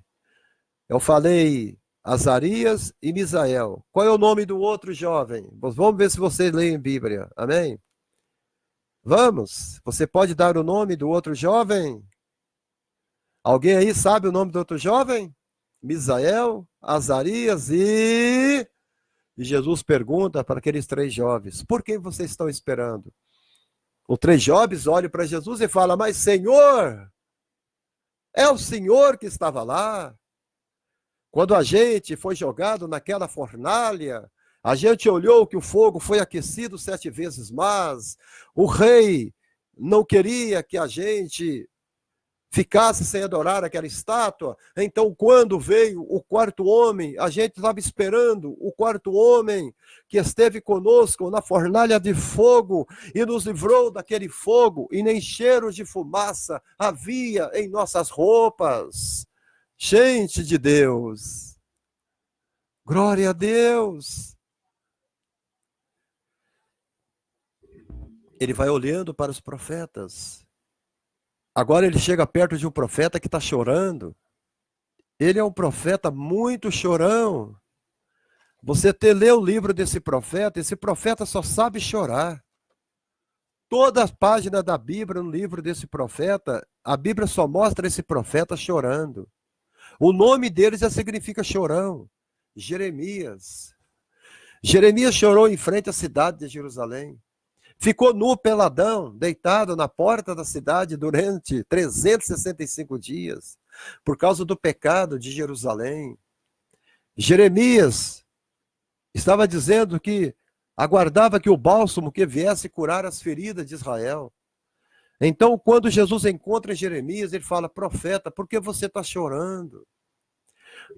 Eu falei Azarias e Misael. Qual é o nome do outro jovem? Vamos ver se vocês leem Bíblia, amém? Vamos, você pode dar o nome do outro jovem? Alguém aí sabe o nome do outro jovem? Misael, Azarias e Jesus pergunta para aqueles 3 jovens: por que vocês estão esperando? Os 3 jovens olham para Jesus e falam: mas Senhor, é o Senhor que estava lá. Quando a gente foi jogado naquela fornalha, a gente olhou que o fogo foi aquecido 7 vezes mais. O rei não queria que a gente ficasse sem adorar aquela estátua. Então, quando veio o quarto homem, a gente estava esperando o quarto homem que esteve conosco na fornalha de fogo e nos livrou daquele fogo, e nem cheiro de fumaça havia em nossas roupas. Gente de Deus, glória a Deus. Ele vai olhando para os profetas. Agora ele chega perto de um profeta que está chorando. Ele é um profeta muito chorão. Você lê o livro desse profeta, esse profeta só sabe chorar. Toda a página da Bíblia, no livro desse profeta, a Bíblia só mostra esse profeta chorando. O nome dele já significa chorão. Jeremias. Jeremias chorou em frente à cidade de Jerusalém. Ficou nu, peladão, deitado na porta da cidade durante 365 dias, por causa do pecado de Jerusalém. Jeremias estava dizendo que aguardava que o bálsamo que viesse curar as feridas de Israel. Então, quando Jesus encontra Jeremias, ele fala: profeta, por que você está chorando?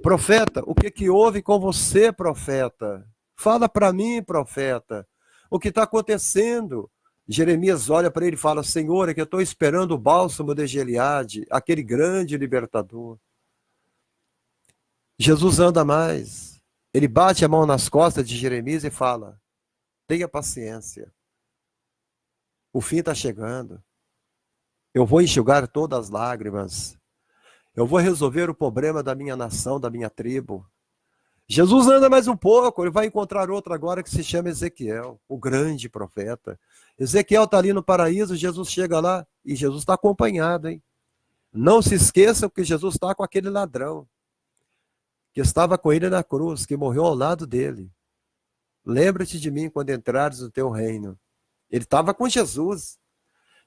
Profeta, o que houve com você, profeta? Fala para mim, profeta. O que está acontecendo? Jeremias olha para ele e fala: Senhor, é que eu estou esperando o bálsamo de Gileade, aquele grande libertador. Jesus anda mais. Ele bate a mão nas costas de Jeremias e fala: tenha paciência. O fim está chegando. Eu vou enxugar todas as lágrimas. Eu vou resolver o problema da minha nação, da minha tribo. Jesus anda mais um pouco, ele vai encontrar outro agora que se chama Ezequiel, o grande profeta. Ezequiel está ali no paraíso, Jesus chega lá e Jesus está acompanhado, hein? Não se esqueçam que Jesus está com aquele ladrão que estava com ele na cruz, que morreu ao lado dele. Lembra-te de mim quando entrares no teu reino. Ele estava com Jesus.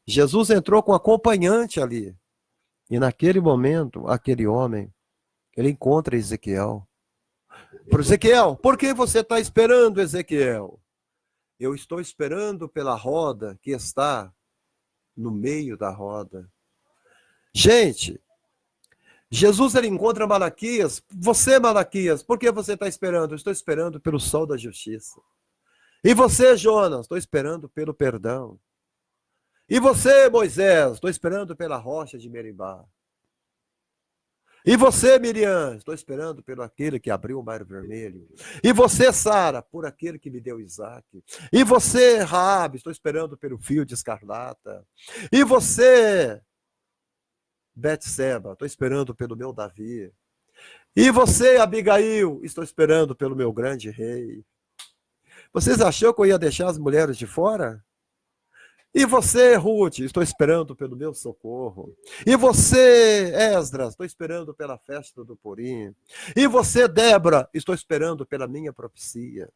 Jesus entrou com acompanhante ali. E naquele momento, aquele homem, ele encontra Ezequiel. Por Ezequiel, por que você está esperando, Ezequiel? Eu estou esperando pela roda que está no meio da roda. Gente, Jesus ele encontra Malaquias. Você, Malaquias, por que você está esperando? Eu estou esperando pelo sol da justiça. E você, Jonas? Estou esperando pelo perdão. E você, Moisés? Estou esperando pela rocha de Meribá. E você, Miriam? Estou esperando pelo aquele que abriu o mar vermelho. E você, Sara? Por aquele que me deu Isaac. E você, Raabe? Estou esperando pelo fio de escarlata. E você, Betseba? Estou esperando pelo meu Davi. E você, Abigail? Estou esperando pelo meu grande rei. Vocês acharam que eu ia deixar as mulheres de fora? E você, Ruth, estou esperando pelo meu socorro. E você, Esdras, estou esperando pela festa do Purim. E você, Débora, estou esperando pela minha profecia.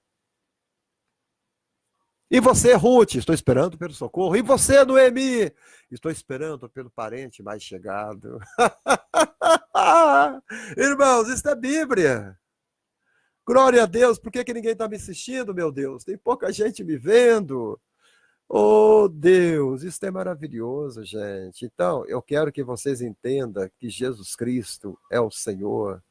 E você, Ruth, estou esperando pelo socorro. E você, Noemi, estou esperando pelo parente mais chegado. Irmãos, isso é Bíblia. Glória a Deus. Por que ninguém está me assistindo, meu Deus? Tem pouca gente me vendo. Oh, Deus, isso é maravilhoso, gente. Então, eu quero que vocês entendam que Jesus Cristo é o Senhor.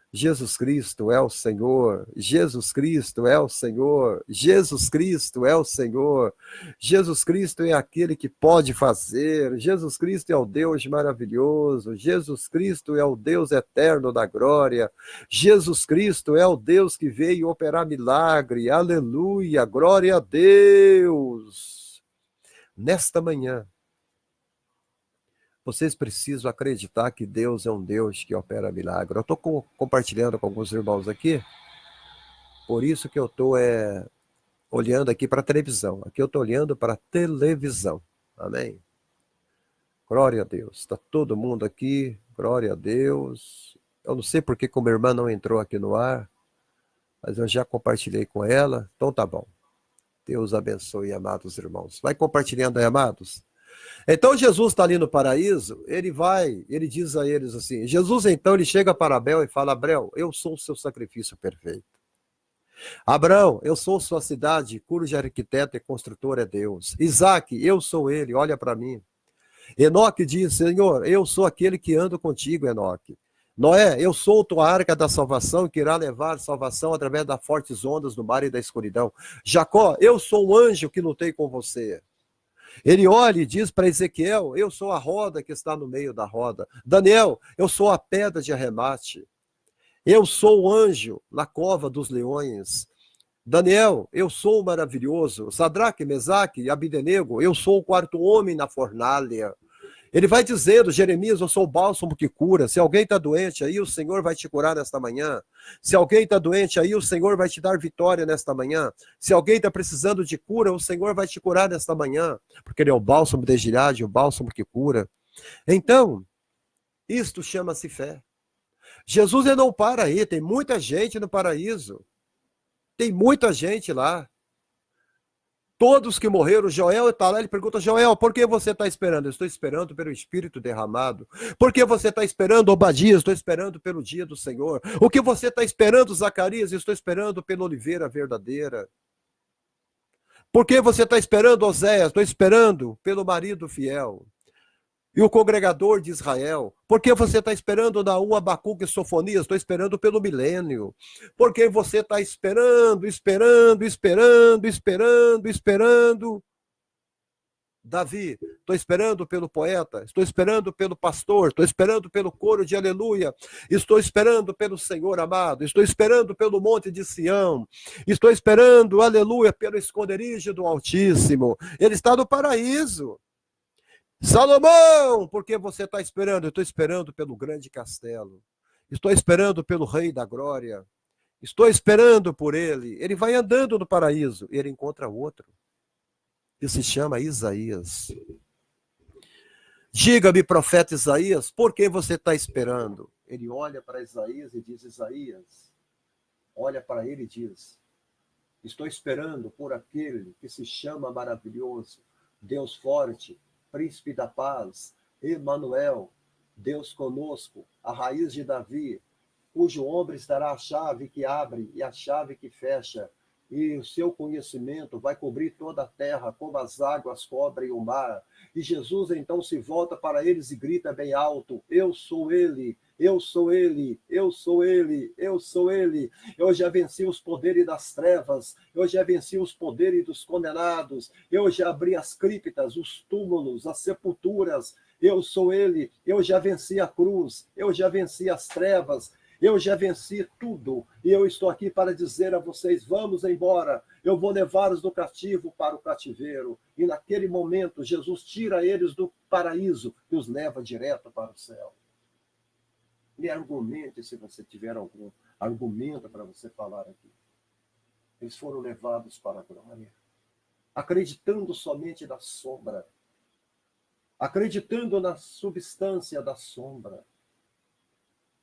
Jesus Cristo é o Senhor. Jesus Cristo é o Senhor. Jesus Cristo é o Senhor. Jesus Cristo é aquele que pode fazer. Jesus Cristo é o Deus maravilhoso. Jesus Cristo é o Deus eterno da glória. Jesus Cristo é o Deus que veio operar milagre. Aleluia, glória a Deus. Nesta manhã, vocês precisam acreditar que Deus é um Deus que opera milagre. Eu estou compartilhando com alguns irmãos aqui, por isso que eu estou olhando aqui para a televisão. Aqui eu estou olhando para a televisão. Amém? Glória a Deus. Está todo mundo aqui. Glória a Deus. Eu não sei porque que minha irmã não entrou aqui no ar, mas eu já compartilhei com ela. Então tá bom. Deus abençoe, amados irmãos. Vai compartilhando aí, amados. Então Jesus está ali no paraíso, ele diz a eles assim, Jesus então ele chega para Abel e fala: Abel, eu sou o seu sacrifício perfeito. Abraão, eu sou sua cidade, cujo arquiteto e construtor é Deus. Isaac, eu sou ele, olha para mim. Enoque diz, Senhor, eu sou aquele que ando contigo, Enoque. Noé, eu sou tua arca da salvação que irá levar salvação através das fortes ondas do mar e da escuridão. Jacó, eu sou um anjo que lutei com você. Ele olha e diz para Ezequiel, eu sou a roda que está no meio da roda. Daniel, eu sou a pedra de arremate. Eu sou o anjo na cova dos leões. Daniel, eu sou maravilhoso. Sadraque, Mesaque e Abdenego, eu sou o quarto homem na fornalha. Ele vai dizendo, Jeremias, eu sou o bálsamo que cura. Se alguém está doente aí, o Senhor vai te curar nesta manhã. Se alguém está doente aí, o Senhor vai te dar vitória nesta manhã. Se alguém está precisando de cura, o Senhor vai te curar nesta manhã. Porque ele é o bálsamo de Gileade, o bálsamo que cura. Então, isto chama-se fé. Jesus ele não para aí, tem muita gente no paraíso. Tem muita gente lá. Todos que morreram, Joel está lá, ele pergunta, Joel, por que você está esperando? Eu estou esperando pelo Espírito derramado. Por que você está esperando, Obadias? Estou esperando pelo dia do Senhor. O que você está esperando, Zacarias? Estou esperando pela oliveira verdadeira. Por que você está esperando, Oséias? Estou esperando pelo marido fiel. E o congregador de Israel. Por que você está esperando Naum, Abacuque e Sofonias? Estou esperando pelo milênio. Por que você está esperando, esperando? Davi, estou esperando pelo poeta, estou esperando pelo pastor, estou esperando pelo coro de aleluia, estou esperando pelo Senhor amado, estou esperando pelo monte de Sião, estou esperando, aleluia, pelo esconderijo do Altíssimo. Ele está no paraíso. Salomão, por que você está esperando? Eu estou esperando pelo grande castelo. Estou esperando pelo Rei da Glória. Estou esperando por ele. Ele vai andando no paraíso e ele encontra outro, que se chama Isaías. Diga-me, profeta Isaías, por que você está esperando? Ele olha para Isaías e diz, Isaías, olha para ele e diz, estou esperando por aquele que se chama maravilhoso, Deus forte, príncipe da paz, Emanuel, Deus conosco, a raiz de Davi, cujo ombro estará a chave que abre e a chave que fecha, e o seu conhecimento vai cobrir toda a terra, como as águas cobrem o mar. E Jesus então se volta para eles e grita bem alto, eu sou ele, eu sou ele, eu sou ele, eu sou ele. Eu já venci os poderes das trevas, eu já venci os poderes dos condenados, eu já abri as criptas, os túmulos, as sepulturas, eu sou ele, eu já venci a cruz, eu já venci as trevas, eu já venci tudo, e eu estou aqui para dizer a vocês, vamos embora, eu vou levá-los do cativo para o cativeiro. E naquele momento, Jesus tira eles do paraíso e os leva direto para o céu. Me argumente se você tiver algum argumento para você falar aqui. Eles foram levados para a glória, acreditando somente na sombra, acreditando na substância da sombra.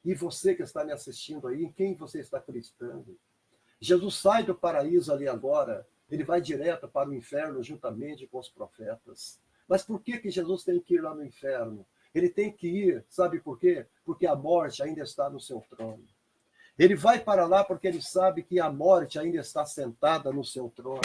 E você que está me assistindo aí, em quem você está acreditando? Jesus sai do paraíso ali agora, ele vai direto para o inferno juntamente com os profetas. Mas por que Jesus tem que ir lá no inferno? Ele tem que ir, sabe por quê? Porque a morte ainda está no seu trono. Ele vai para lá porque ele sabe que a morte ainda está sentada no seu trono.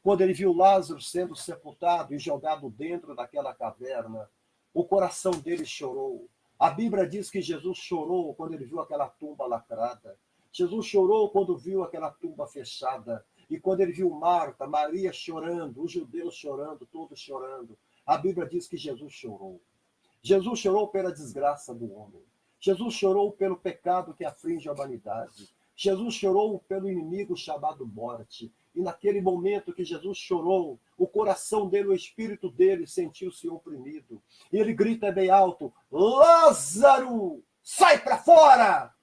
Quando ele viu Lázaro sendo sepultado e jogado dentro daquela caverna, o coração dele chorou. A Bíblia diz que Jesus chorou quando ele viu aquela tumba lacrada. Jesus chorou quando viu aquela tumba fechada. E quando ele viu Marta, Maria chorando, os judeus chorando, todos chorando. A Bíblia diz que Jesus chorou. Jesus chorou pela desgraça do homem. Jesus chorou pelo pecado que aflige a humanidade. Jesus chorou pelo inimigo chamado morte. E naquele momento que Jesus chorou, o coração dele, o espírito dele sentiu-se oprimido. E ele grita bem alto, Lázaro, sai para fora!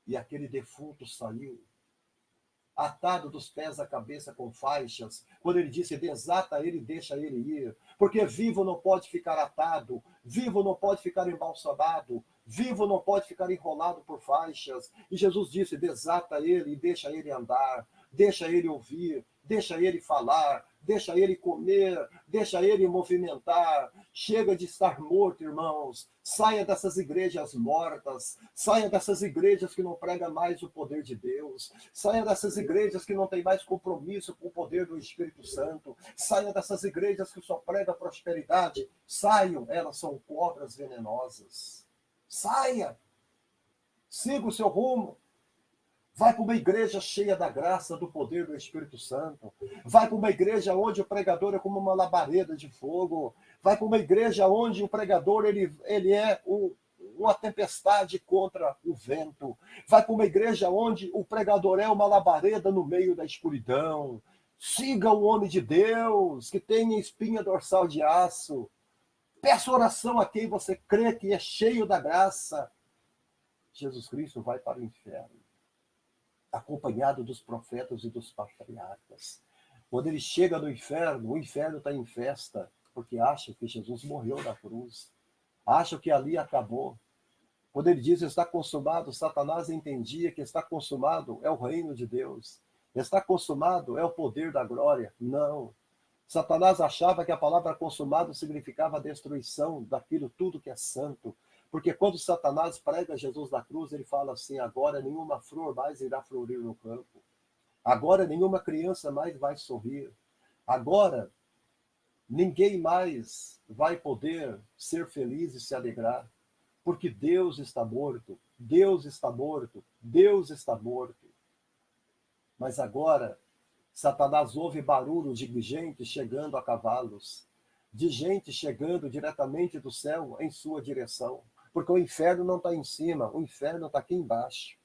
E aquele defunto saiu, atado dos pés à cabeça com faixas, quando ele disse, desata ele e deixa ele ir, porque vivo não pode ficar atado, vivo não pode ficar embalsamado, vivo não pode ficar enrolado por faixas. E Jesus disse, desata ele e deixa ele andar, deixa ele ouvir, deixa ele falar, deixa ele comer, deixa ele movimentar. Chega de estar morto, irmãos. Saia dessas igrejas mortas, saia dessas igrejas que não pregam mais o poder de Deus, saia dessas igrejas que não têm mais compromisso com o poder do Espírito Santo, saia dessas igrejas que só pregam prosperidade. Saiam, elas são cobras venenosas. Saia, siga o seu rumo. Vai para uma igreja cheia da graça, do poder do Espírito Santo. Vai para uma igreja onde o pregador é como uma labareda de fogo. Vai para uma igreja onde o pregador ele é uma tempestade contra o vento. Vai para uma igreja onde o pregador é uma labareda no meio da escuridão. Siga o homem de Deus que tem espinha dorsal de aço. Peça oração a quem você crê que é cheio da graça. Jesus Cristo vai para o inferno, acompanhado dos profetas e dos patriarcas. Quando ele chega no inferno, o inferno está em festa, porque acha que Jesus morreu na cruz, acha que ali acabou. Quando ele diz está consumado, Satanás entendia que está consumado é o reino de Deus, está consumado é o poder da glória. Não. Satanás achava que a palavra consumado significava a destruição daquilo tudo que é santo. Porque quando Satanás prega Jesus na cruz, ele fala assim: agora nenhuma flor mais irá florir no campo. Agora nenhuma criança mais vai sorrir. Agora ninguém mais vai poder ser feliz e se alegrar. Porque Deus está morto. Deus está morto. Deus está morto. Mas agora Satanás ouve barulho de gente chegando a cavalos, de gente chegando diretamente do céu em sua direção. Porque o inferno não está em cima, o inferno está aqui embaixo.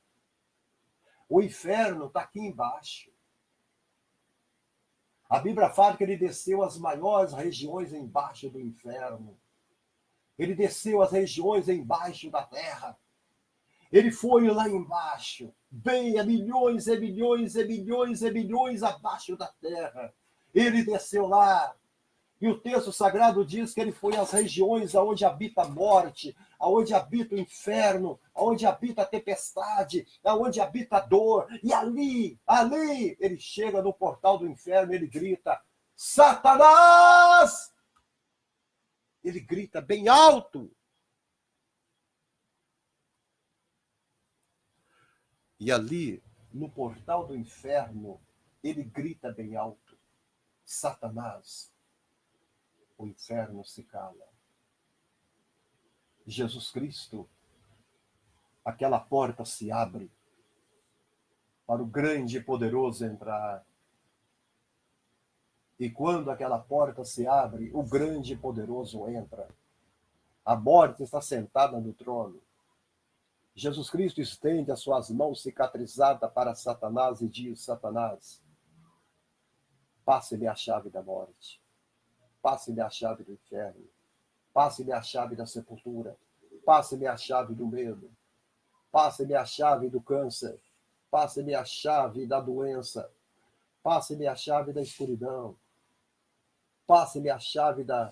O inferno está aqui embaixo. A Bíblia fala que ele desceu às maiores regiões embaixo do inferno. Ele desceu às regiões embaixo da terra. Ele foi lá embaixo, bem a milhões e milhões e milhões e milhões abaixo da terra. Ele desceu lá. E o texto sagrado diz que ele foi às regiões onde habita a morte, onde habita o inferno, onde habita a tempestade, onde habita a dor. E ali, ele chega no portal do inferno e ele grita: Satanás! Ele grita bem alto. E ali, no portal do inferno, ele grita bem alto: Satanás! O inferno se cala. Jesus Cristo, aquela porta se abre para o grande e poderoso entrar. E quando aquela porta se abre, o grande e poderoso entra. A morte está sentada no trono. Jesus Cristo estende as suas mãos cicatrizadas para Satanás e diz: Satanás, passe-lhe a chave da morte. Passe-lhe a chave do inferno. Passe-lhe a chave da sepultura. Passe-lhe a chave do medo. Passe-lhe a chave do câncer. Passe-lhe a chave da doença. Passe-lhe a chave da escuridão. Passe-lhe a chave da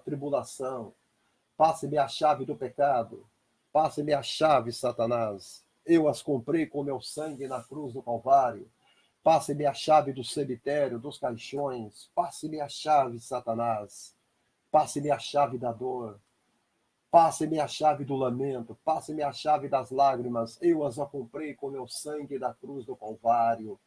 tribulação. Passe-lhe a chave do pecado. Passe-lhe a chave, Satanás. Eu as comprei com meu sangue na cruz do Calvário. Passe-me a chave do cemitério, dos caixões. Passe-me a chave, Satanás. Passe-me a chave da dor. Passe-me a chave do lamento. Passe-me a chave das lágrimas. Eu as comprei com meu sangue da cruz do Calvário.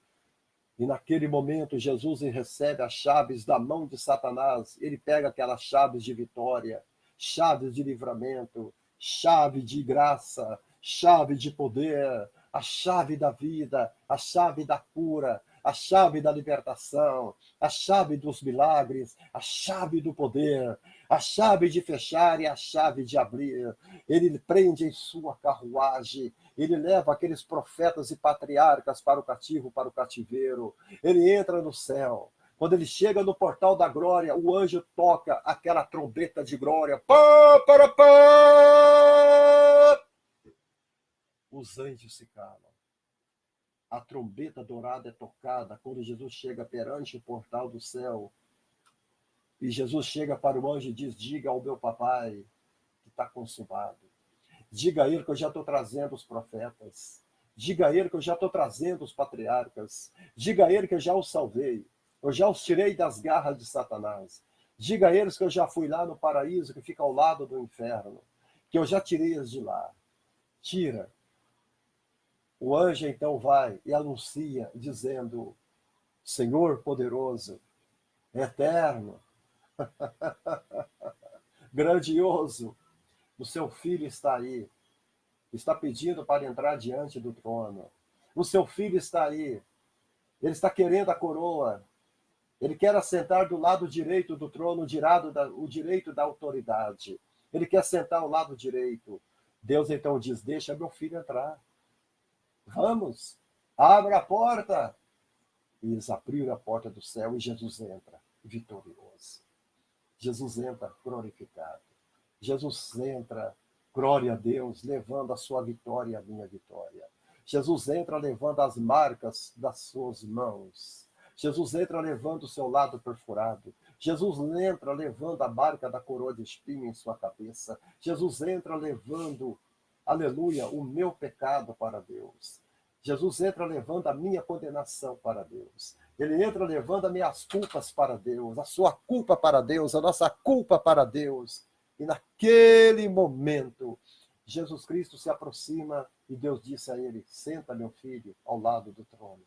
E naquele momento, Jesus recebe as chaves da mão de Satanás. Ele pega aquelas chaves de vitória, chaves de livramento, chave de graça, chave de poder, a chave da vida, a chave da cura, a chave da libertação, a chave dos milagres, a chave do poder, a chave de fechar e a chave de abrir. Ele prende em sua carruagem, ele leva aqueles profetas e patriarcas para o cativo, para o cativeiro. Ele entra no céu. Quando ele chega no portal da glória, o anjo toca aquela trombeta de glória. Pá, para, pá! Os anjos se calam. A trombeta dourada é tocada quando Jesus chega perante o portal do céu. E Jesus chega para o anjo e diz: diga ao meu papai que está consumado. Diga a ele que eu já estou trazendo os profetas. Diga a ele que eu já estou trazendo os patriarcas. Diga a ele que eu já o salvei. Eu já os tirei das garras de Satanás. Diga a eles que eu já fui lá no paraíso, que fica ao lado do inferno, que eu já tirei eles de lá. Tira. O anjo então vai e anuncia, dizendo: Senhor poderoso, eterno, grandioso, o seu filho está aí, está pedindo para entrar diante do trono. O seu filho está aí, ele está querendo a coroa, ele quer assentar do lado direito do trono, o direito da autoridade. Ele quer sentar ao lado direito. Deus então diz: deixa meu filho entrar. Vamos, abra a porta. E eles abriram a porta do céu e Jesus entra, vitorioso. Jesus entra glorificado. Jesus entra, glória a Deus, levando a sua vitória e a minha vitória. Jesus entra levando as marcas das suas mãos. Jesus entra levando o seu lado perfurado. Jesus entra levando a marca da coroa de espinho em sua cabeça. Jesus entra levando, aleluia, o meu pecado para Deus. Jesus entra levando a minha condenação para Deus. Ele entra levando as minhas culpas para Deus, a sua culpa para Deus, a nossa culpa para Deus. E naquele momento, Jesus Cristo se aproxima e Deus disse a ele: senta, meu filho, ao lado do trono.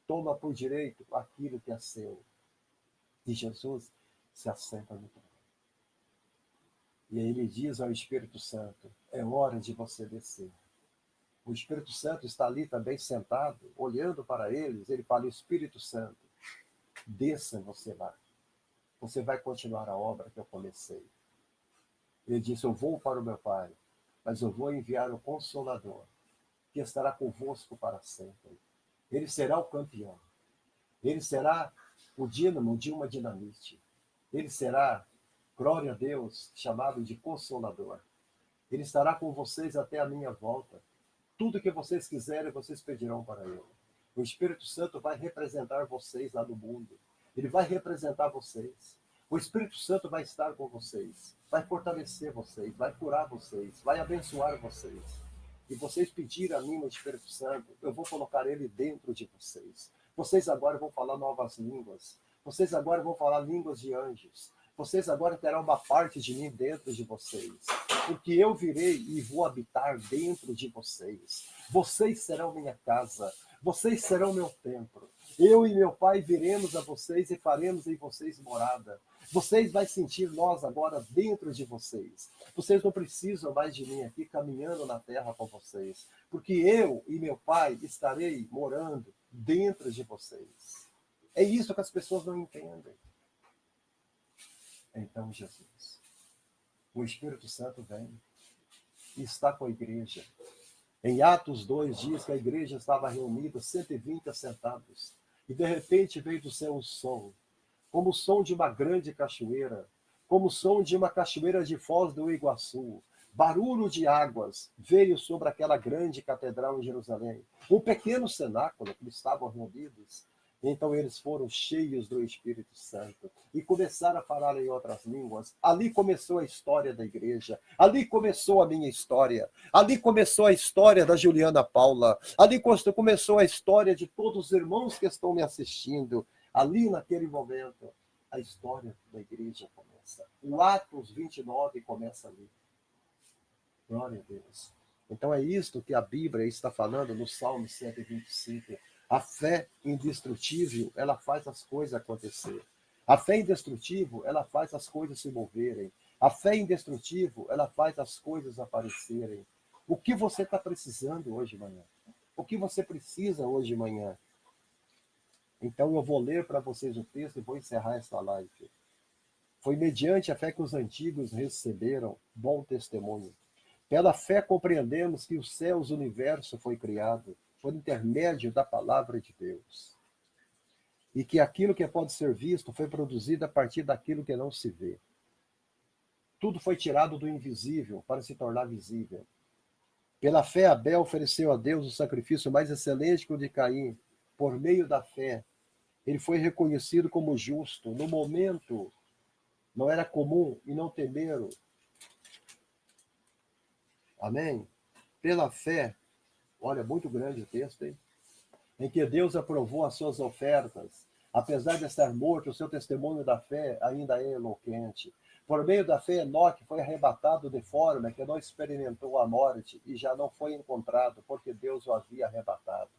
Toma por direito aquilo que é seu. E Jesus se assenta no trono. E aí ele diz ao Espírito Santo: é hora de você descer. O Espírito Santo está ali também sentado, olhando para eles. Ele fala: Espírito Santo, desça você lá. Você vai continuar a obra que eu comecei. Ele disse: eu vou para o meu Pai, mas eu vou enviar o Consolador, que estará convosco para sempre. Ele será o campeão. Ele será o dínamo de uma dinamite. Ele será, glória a Deus, chamado de Consolador. Ele estará com vocês até a minha volta. Tudo que vocês quiserem, vocês pedirão para ele. O Espírito Santo vai representar vocês lá no mundo. Ele vai representar vocês. O Espírito Santo vai estar com vocês. Vai fortalecer vocês. Vai curar vocês. Vai abençoar vocês. E vocês pedirem a mim no Espírito Santo, eu vou colocar ele dentro de vocês. Vocês agora vão falar novas línguas. Vocês agora vão falar línguas de anjos. Vocês agora terão uma parte de mim dentro de vocês. Porque eu virei e vou habitar dentro de vocês. Vocês serão minha casa. Vocês serão meu templo. Eu e meu Pai viremos a vocês e faremos em vocês morada. Vocês vão sentir nós agora dentro de vocês. Vocês não precisam mais de mim aqui caminhando na terra com vocês. Porque eu e meu Pai estarei morando dentro de vocês. É isso que as pessoas não entendem. Então, Jesus, o Espírito Santo vem e está com a igreja. Em Atos 2 diz que a igreja estava reunida, 120 assentados. E de repente veio do céu um som, como o som de uma grande cachoeira, como o som de uma cachoeira de Foz do Iguaçu. Barulho de águas veio sobre aquela grande catedral em Jerusalém. Um pequeno cenáculo que estavam reunidos. Então eles foram cheios do Espírito Santo e começaram a falar em outras línguas. Ali começou a história da igreja. Ali começou a minha história. Ali começou a história da Juliana Paula. Ali começou a história de todos os irmãos que estão me assistindo. Ali, naquele momento, a história da igreja começa. O Atos 29 começa ali. Glória a Deus. Então é isto que a Bíblia está falando no Salmo 125. A fé indestrutível, ela faz as coisas acontecer. A fé indestrutível, ela faz as coisas se moverem. A fé indestrutível, ela faz as coisas aparecerem. O que você está precisando hoje de manhã? O que você precisa hoje de manhã? Então eu vou ler para vocês o texto e vou encerrar esta live. Foi mediante a fé que os antigos receberam bom testemunho. Pela fé compreendemos que os céus, o universo foi criado por intermédio da palavra de Deus. E que aquilo que pode ser visto foi produzido a partir daquilo que não se vê. Tudo foi tirado do invisível para se tornar visível. Pela fé, Abel ofereceu a Deus o sacrifício mais excelente que o de Caim. Por meio da fé, ele foi reconhecido como justo. No momento, não era comum e não temeram. Amém? Pela fé, olha, muito grande o texto, hein? Em que Deus aprovou as suas ofertas. Apesar de estar morto, o seu testemunho da fé ainda é eloquente. Por meio da fé, Enoque foi arrebatado de forma que não experimentou a morte e já não foi encontrado, porque Deus o havia arrebatado.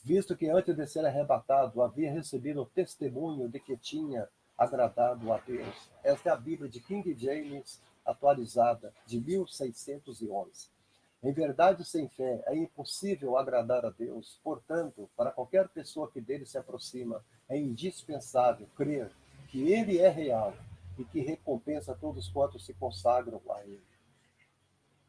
Visto que antes de ser arrebatado, havia recebido o testemunho de que tinha agradado a Deus. Esta é a Bíblia de King James, atualizada, de 1611. Em verdade, sem fé, é impossível agradar a Deus. Portanto, para qualquer pessoa que dele se aproxima, é indispensável crer que ele é real e que recompensa todos quantos se consagram a ele.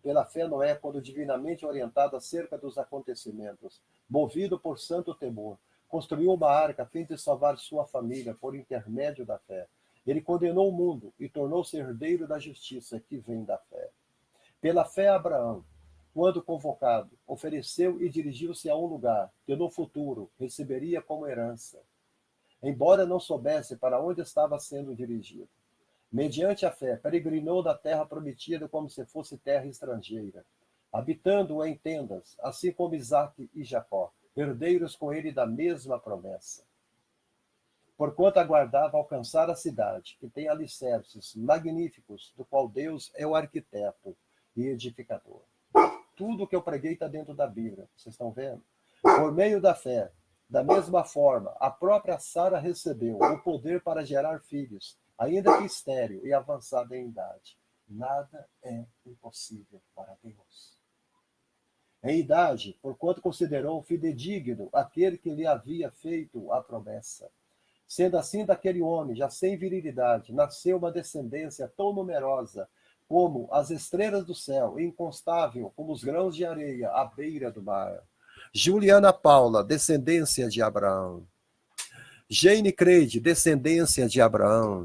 Pela fé, Noé, quando divinamente orientado acerca dos acontecimentos, movido por santo temor, construiu uma arca a fim de salvar sua família por intermédio da fé. Ele condenou o mundo e tornou-se herdeiro da justiça que vem da fé. Pela fé, Abraão, quando convocado, ofereceu e dirigiu-se a um lugar que no futuro receberia como herança, embora não soubesse para onde estava sendo dirigido. Mediante a fé, peregrinou da terra prometida como se fosse terra estrangeira, habitando em tendas, assim como Isaque e Jacó, herdeiros com ele da mesma promessa. Porquanto aguardava alcançar a cidade, que tem alicerces magníficos, do qual Deus é o arquiteto e edificador. Tudo que eu preguei está dentro da Bíblia, vocês estão vendo? Por meio da fé, da mesma forma, a própria Sara recebeu o poder para gerar filhos, ainda que estéril e avançada em idade. Nada é impossível para Deus. Em idade, porquanto considerou fidedigno aquele que lhe havia feito a promessa. Sendo assim, daquele homem, já sem virilidade, nasceu uma descendência tão numerosa como as estrelas do céu, inconstável como os grãos de areia à beira do mar. Juliana Paula, descendência de Abraão. Jane Creide, descendência de Abraão.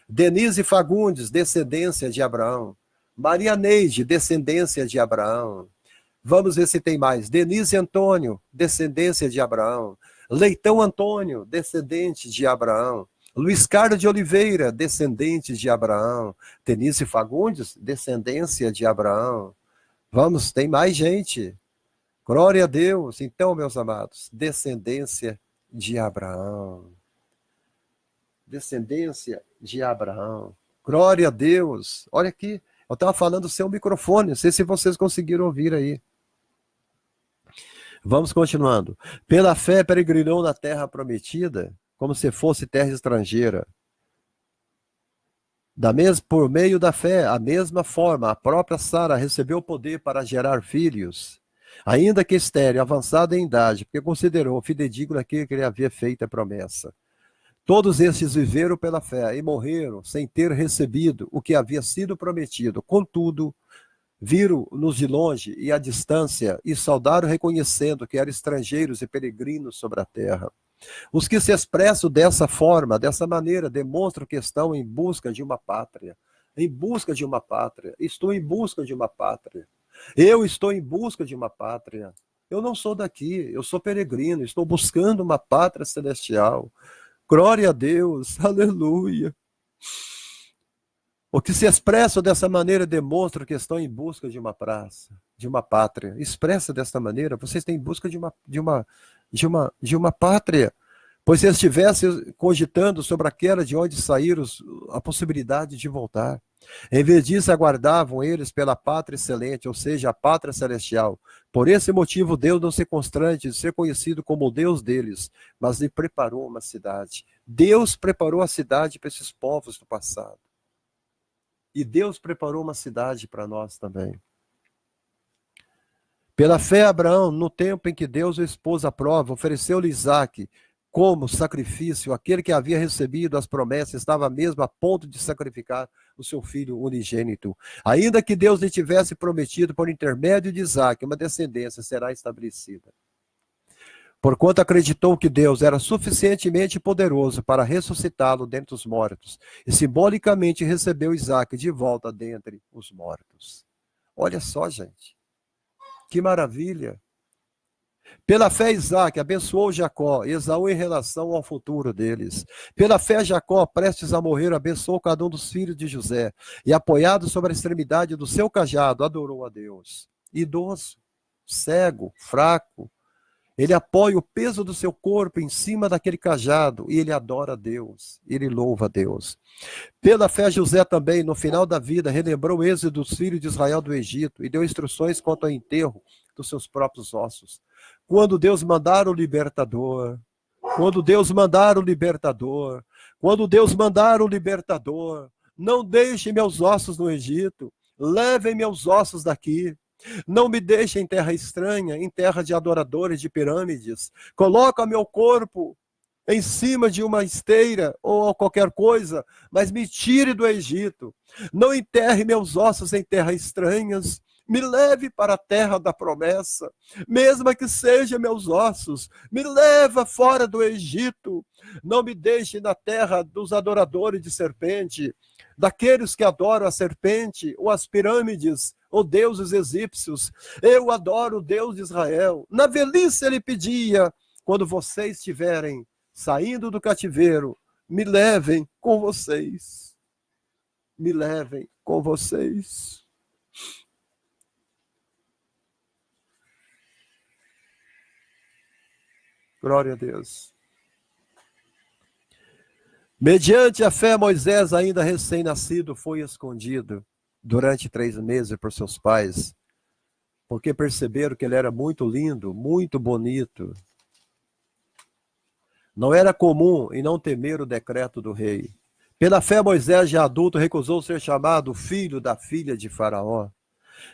Denise Fagundes, descendência de Abraão. Maria Neide, descendência de Abraão. Vamos ver se tem mais. Denise Antônio, descendência de Abraão. Leitão Antônio, descendente de Abraão. Luiz Carlos de Oliveira, descendente de Abraão. Denise Fagundes, descendência de Abraão. Vamos, tem mais gente. Glória a Deus. Então, meus amados, descendência de Abraão. Descendência de Abraão. Glória a Deus. Olha aqui, eu estava falando do seu microfone, não sei se vocês conseguiram ouvir aí. Vamos continuando. Pela fé peregrinou na terra prometida, como se fosse terra estrangeira. Por meio da fé, a mesma forma, a própria Sara recebeu o poder para gerar filhos, ainda que estéril, avançada em idade, porque considerou fidedigno aquele que lhe havia feito a promessa. Todos estes viveram pela fé e morreram sem ter recebido o que havia sido prometido. Contudo, viram-nos de longe e à distância e saudaram reconhecendo que eram estrangeiros e peregrinos sobre a terra. Os que se expressam dessa forma, dessa maneira, demonstram que estão em busca de uma pátria. Em busca de uma pátria. Estou em busca de uma pátria. Eu estou em busca de uma pátria. Eu não sou daqui, eu sou peregrino, estou buscando uma pátria celestial. Glória a Deus, aleluia. O que se expressa dessa maneira demonstra que estão em busca de uma praça, de uma pátria. Expressa dessa maneira, vocês estão em busca de uma pátria. Pois se estivessem cogitando sobre aquela de onde saíram a possibilidade de voltar. Em vez disso, aguardavam eles pela pátria excelente, ou seja, a pátria celestial. Por esse motivo, Deus não se constrange de ser conhecido como o Deus deles, mas lhe preparou uma cidade. Deus preparou a cidade para esses povos do passado. E Deus preparou uma cidade para nós também. Pela fé, Abraão, no tempo em que Deus o expôs à prova, ofereceu-lhe Isaque como sacrifício. Aquele que havia recebido as promessas estava mesmo a ponto de sacrificar o seu filho unigênito. Ainda que Deus lhe tivesse prometido, por intermédio de Isaque, uma descendência será estabelecida. Porquanto acreditou que Deus era suficientemente poderoso para ressuscitá-lo dentre os mortos, e simbolicamente recebeu Isaque de volta dentre os mortos. Olha só, gente. Que maravilha. Pela fé, Isaque abençoou Jacó, Esaú em relação ao futuro deles. Pela fé, Jacó, prestes a morrer, abençoou cada um dos filhos de José, e apoiado sobre a extremidade do seu cajado, adorou a Deus. Idoso, cego, fraco, Ele apoia o peso do seu corpo em cima daquele cajado e ele adora a Deus, ele louva a Deus. Pela fé, José também, no final da vida, relembrou o êxodo dos filhos de Israel do Egito e deu instruções quanto ao enterro dos seus próprios ossos. Quando Deus mandar o libertador, quando Deus mandar o libertador, quando Deus mandar o libertador, não deixe meus ossos no Egito, levem meus ossos daqui. Não me deixe em terra estranha, em terra de adoradores de pirâmides. Coloca meu corpo em cima de uma esteira ou qualquer coisa, mas me tire do Egito. Não enterre meus ossos em terras estranhas. Me leve para a terra da promessa, mesmo que seja meus ossos. Me leva fora do Egito. Não me deixe na terra dos adoradores de serpente, daqueles que adoram a serpente ou as pirâmides, ou deuses egípcios. Eu adoro o Deus de Israel. Na velhice ele pedia, quando vocês estiverem saindo do cativeiro, me levem com vocês. Me levem com vocês. Glória a Deus. Mediante a fé, Moisés, ainda recém-nascido, foi escondido durante 3 meses por seus pais, porque perceberam que ele era muito lindo, muito bonito. Não era comum e não temer o decreto do rei. Pela fé, Moisés, já adulto, recusou ser chamado filho da filha de Faraó,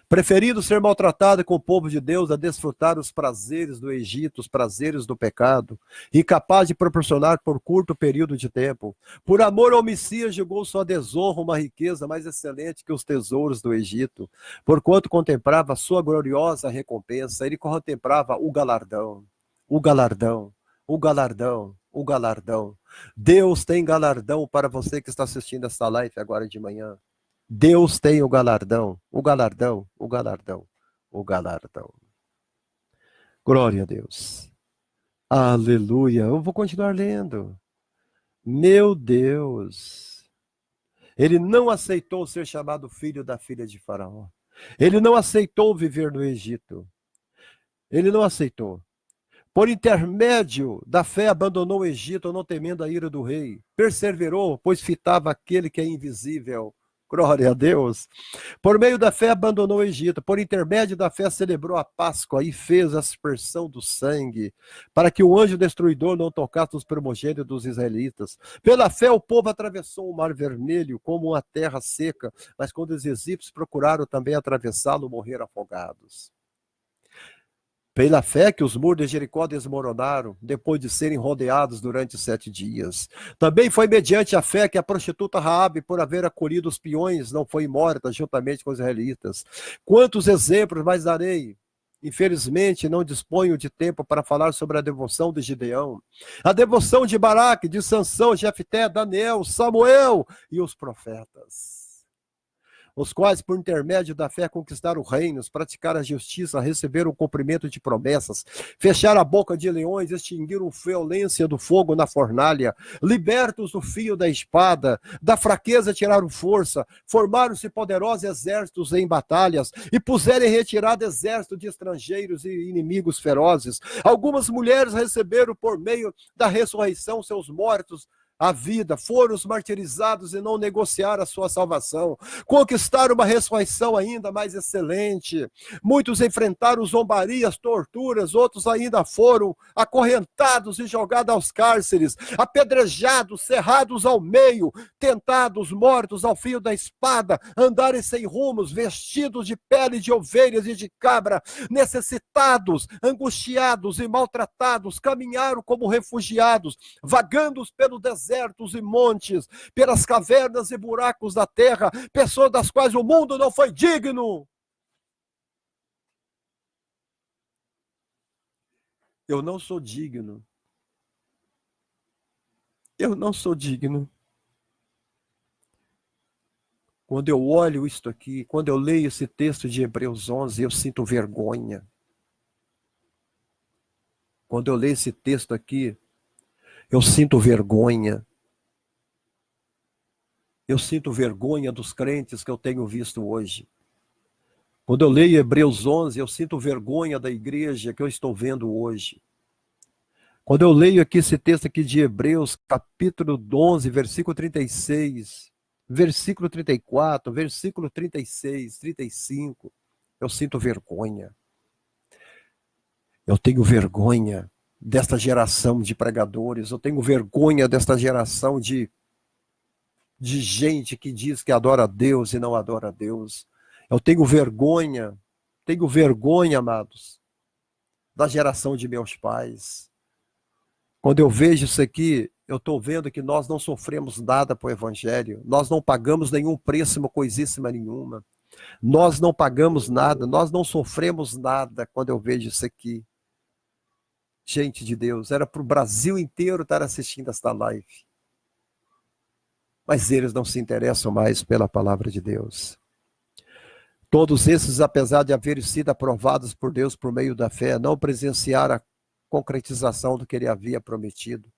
preferindo ser maltratado com o povo de Deus a desfrutar os prazeres do Egito, os prazeres do pecado, incapaz de proporcionar por curto período de tempo. Por amor ao Messias, julgou sua desonra uma riqueza mais excelente que os tesouros do Egito, porquanto contemplava sua gloriosa recompensa, ele contemplava o galardão, o galardão, o galardão, o galardão. Deus tem galardão para você que está assistindo essa live agora de manhã. Deus tem o galardão, o galardão, o galardão, o galardão. Glória a Deus. Aleluia. Eu vou continuar lendo. Meu Deus. Ele não aceitou ser chamado filho da filha de Faraó. Ele não aceitou viver no Egito. Ele não aceitou. Por intermédio da fé, abandonou o Egito, não temendo a ira do rei. Perseverou, pois fitava aquele que é invisível. Glória a Deus. Por meio da fé abandonou o Egito, por intermédio da fé celebrou a Páscoa e fez a aspersão do sangue, para que o anjo destruidor não tocasse os primogênitos dos israelitas. Pela fé o povo atravessou o Mar Vermelho como uma terra seca, mas quando os egípcios procuraram também atravessá-lo, morreram afogados. Pela fé que os muros de Jericó desmoronaram, depois de serem rodeados durante 7 dias. Também foi mediante a fé que a prostituta Raabe, por haver acolhido os peões, não foi morta juntamente com os israelitas. Quantos exemplos mais darei? Infelizmente, não disponho de tempo para falar sobre a devoção de Gideão, a devoção de Baraque, de Sansão, Jefté, Daniel, Samuel e os profetas, os quais, por intermédio da fé, conquistaram reinos, praticaram a justiça, receberam o cumprimento de promessas, fecharam a boca de leões, extinguiram a violência do fogo na fornalha, libertos do fio da espada, da fraqueza tiraram força, formaram-se poderosos exércitos em batalhas e puseram em retirada exércitos de estrangeiros e inimigos ferozes. Algumas mulheres receberam por meio da ressurreição seus mortos a vida, foram os martirizados e não negociaram a sua salvação, conquistaram uma ressurreição ainda mais excelente. Muitos enfrentaram zombarias, torturas, outros ainda foram acorrentados e jogados aos cárceres, apedrejados, cerrados ao meio, tentados, mortos ao fio da espada, andarem sem rumos, vestidos de pele de ovelhas e de cabra, necessitados, angustiados e maltratados, caminharam como refugiados, vagando pelo desertos e montes, pelas cavernas e buracos da terra, pessoas das quais o mundo não foi digno. Eu não sou digno. Eu não sou digno. Quando eu olho isto aqui, quando eu leio esse texto de Hebreus 11, eu sinto vergonha. Quando eu leio esse texto aqui, eu sinto vergonha. Eu sinto vergonha dos crentes que eu tenho visto hoje. Quando eu leio Hebreus 11, eu sinto vergonha da igreja que eu estou vendo hoje. Quando eu leio aqui esse texto aqui de Hebreus, capítulo 11, versículo 36, versículo 34, versículo 36, 35, eu sinto vergonha. Eu tenho vergonha desta geração de pregadores, eu tenho vergonha desta geração de gente que diz que adora a Deus e não adora a Deus. Eu tenho vergonha, amados, da geração de meus pais. Quando eu vejo isso aqui, eu estou vendo que nós não sofremos nada por evangelho, nós não pagamos nenhum preço, uma coisíssima nenhuma. Nós não pagamos nada, nós não sofremos nada quando eu vejo isso aqui. Gente de Deus, era para o Brasil inteiro estar assistindo esta live. Mas eles não se interessam mais pela palavra de Deus. Todos esses, apesar de haverem sido aprovados por Deus por meio da fé, não presenciaram a concretização do que ele havia prometido.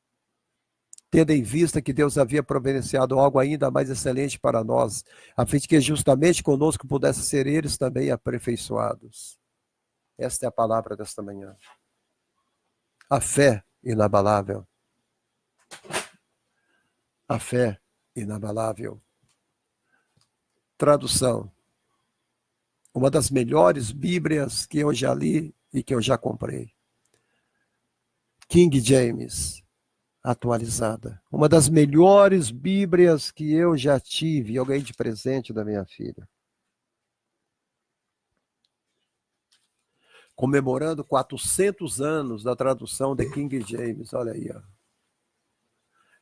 Tendo em vista que Deus havia providenciado algo ainda mais excelente para nós, a fim de que justamente conosco pudessem ser eles também aperfeiçoados. Esta é a palavra desta manhã. A fé inabalável. A fé inabalável. Tradução. Uma das melhores Bíblias que eu já li e que eu já comprei. King James, atualizada. Uma das melhores Bíblias que eu já tive. Eu ganhei de presente da minha filha. Comemorando 400 anos da tradução de King James. Olha aí, ó.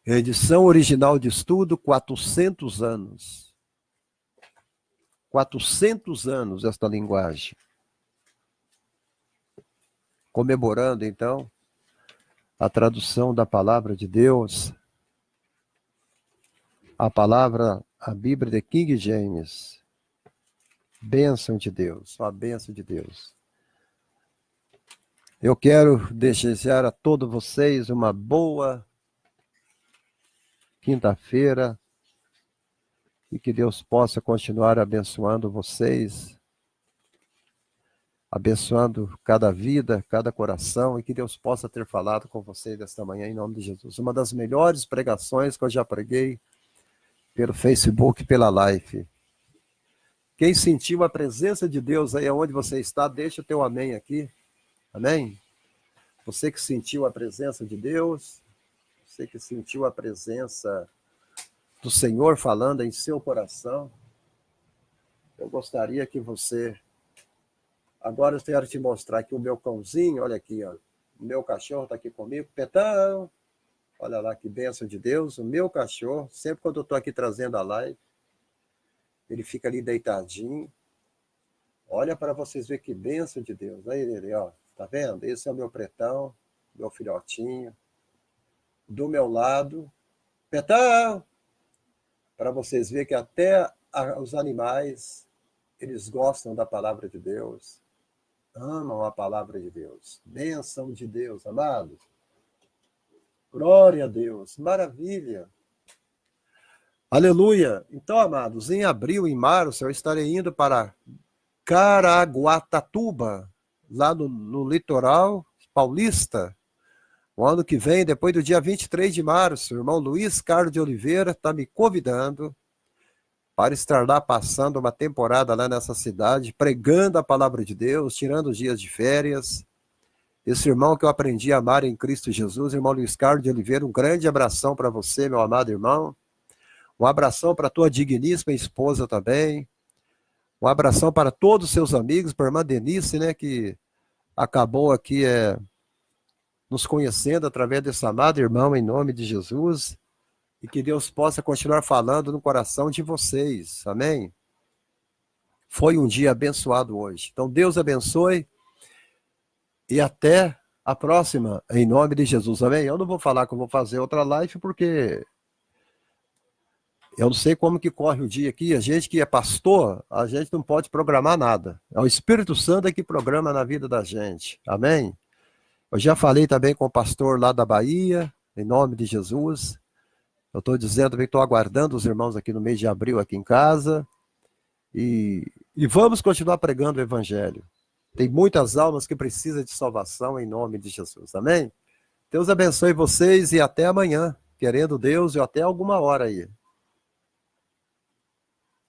Edição original de estudo, 400 anos. 400 anos esta linguagem. Comemorando, então, a tradução da palavra de Deus, a Bíblia de King James. Bênção de Deus, a bênção de Deus. Eu quero desejar a todos vocês uma boa quinta-feira e que Deus possa continuar abençoando vocês, abençoando cada vida, cada coração, e que Deus possa ter falado com vocês esta manhã em nome de Jesus. Uma das melhores pregações que eu já preguei pelo Facebook, pela live. Quem sentiu a presença de Deus aí onde você está, deixa o teu amém aqui. Amém? Você que sentiu a presença de Deus, você que sentiu a presença do Senhor falando em seu coração, eu gostaria que você... Agora eu quero te mostrar aqui o meu cãozinho, olha aqui, ó. O meu cachorro está aqui comigo, Petão. Olha lá que bênção de Deus. O meu cachorro, sempre quando eu estou aqui trazendo a live, ele fica ali deitadinho. Olha para vocês verem que bênção de Deus. Aí ele, ó, tá vendo? Esse é o meu pretão, meu filhotinho. Do meu lado, Petão! Para vocês verem que até os animais, eles gostam da palavra de Deus. Amam a palavra de Deus. Bênção de Deus, amados. Glória a Deus. Maravilha. Aleluia. Então, amados, em abril, em março, eu estarei indo para Caraguatatuba, lá no litoral paulista. O ano que vem, depois do dia 23 de março, o irmão Luiz Carlos de Oliveira está me convidando para estar lá passando uma temporada lá nessa cidade, pregando a palavra de Deus, tirando os dias de férias. Esse irmão que eu aprendi a amar em Cristo Jesus, irmão Luiz Carlos de Oliveira, um grande abração para você, meu amado irmão. Um abração para a tua digníssima esposa também. Um abração para todos os seus amigos, para a irmã Denise, né, que acabou aqui nos conhecendo através desse amado irmão, em nome de Jesus. E que Deus possa continuar falando no coração de vocês. Amém? Foi um dia abençoado hoje. Então, Deus abençoe e até a próxima, em nome de Jesus. Amém? Eu não vou falar que eu vou fazer outra live, porque eu não sei como que corre o dia aqui. A gente que é pastor, a gente não pode programar nada. É o Espírito Santo que programa na vida da gente. Amém? Eu já falei também com o pastor lá da Bahia, em nome de Jesus. Eu estou dizendo também que estou aguardando os irmãos aqui no mês de abril, aqui em casa. E vamos continuar pregando o Evangelho. Tem muitas almas que precisam de salvação em nome de Jesus. Amém? Deus abençoe vocês e até amanhã. Querendo Deus, e até alguma hora aí.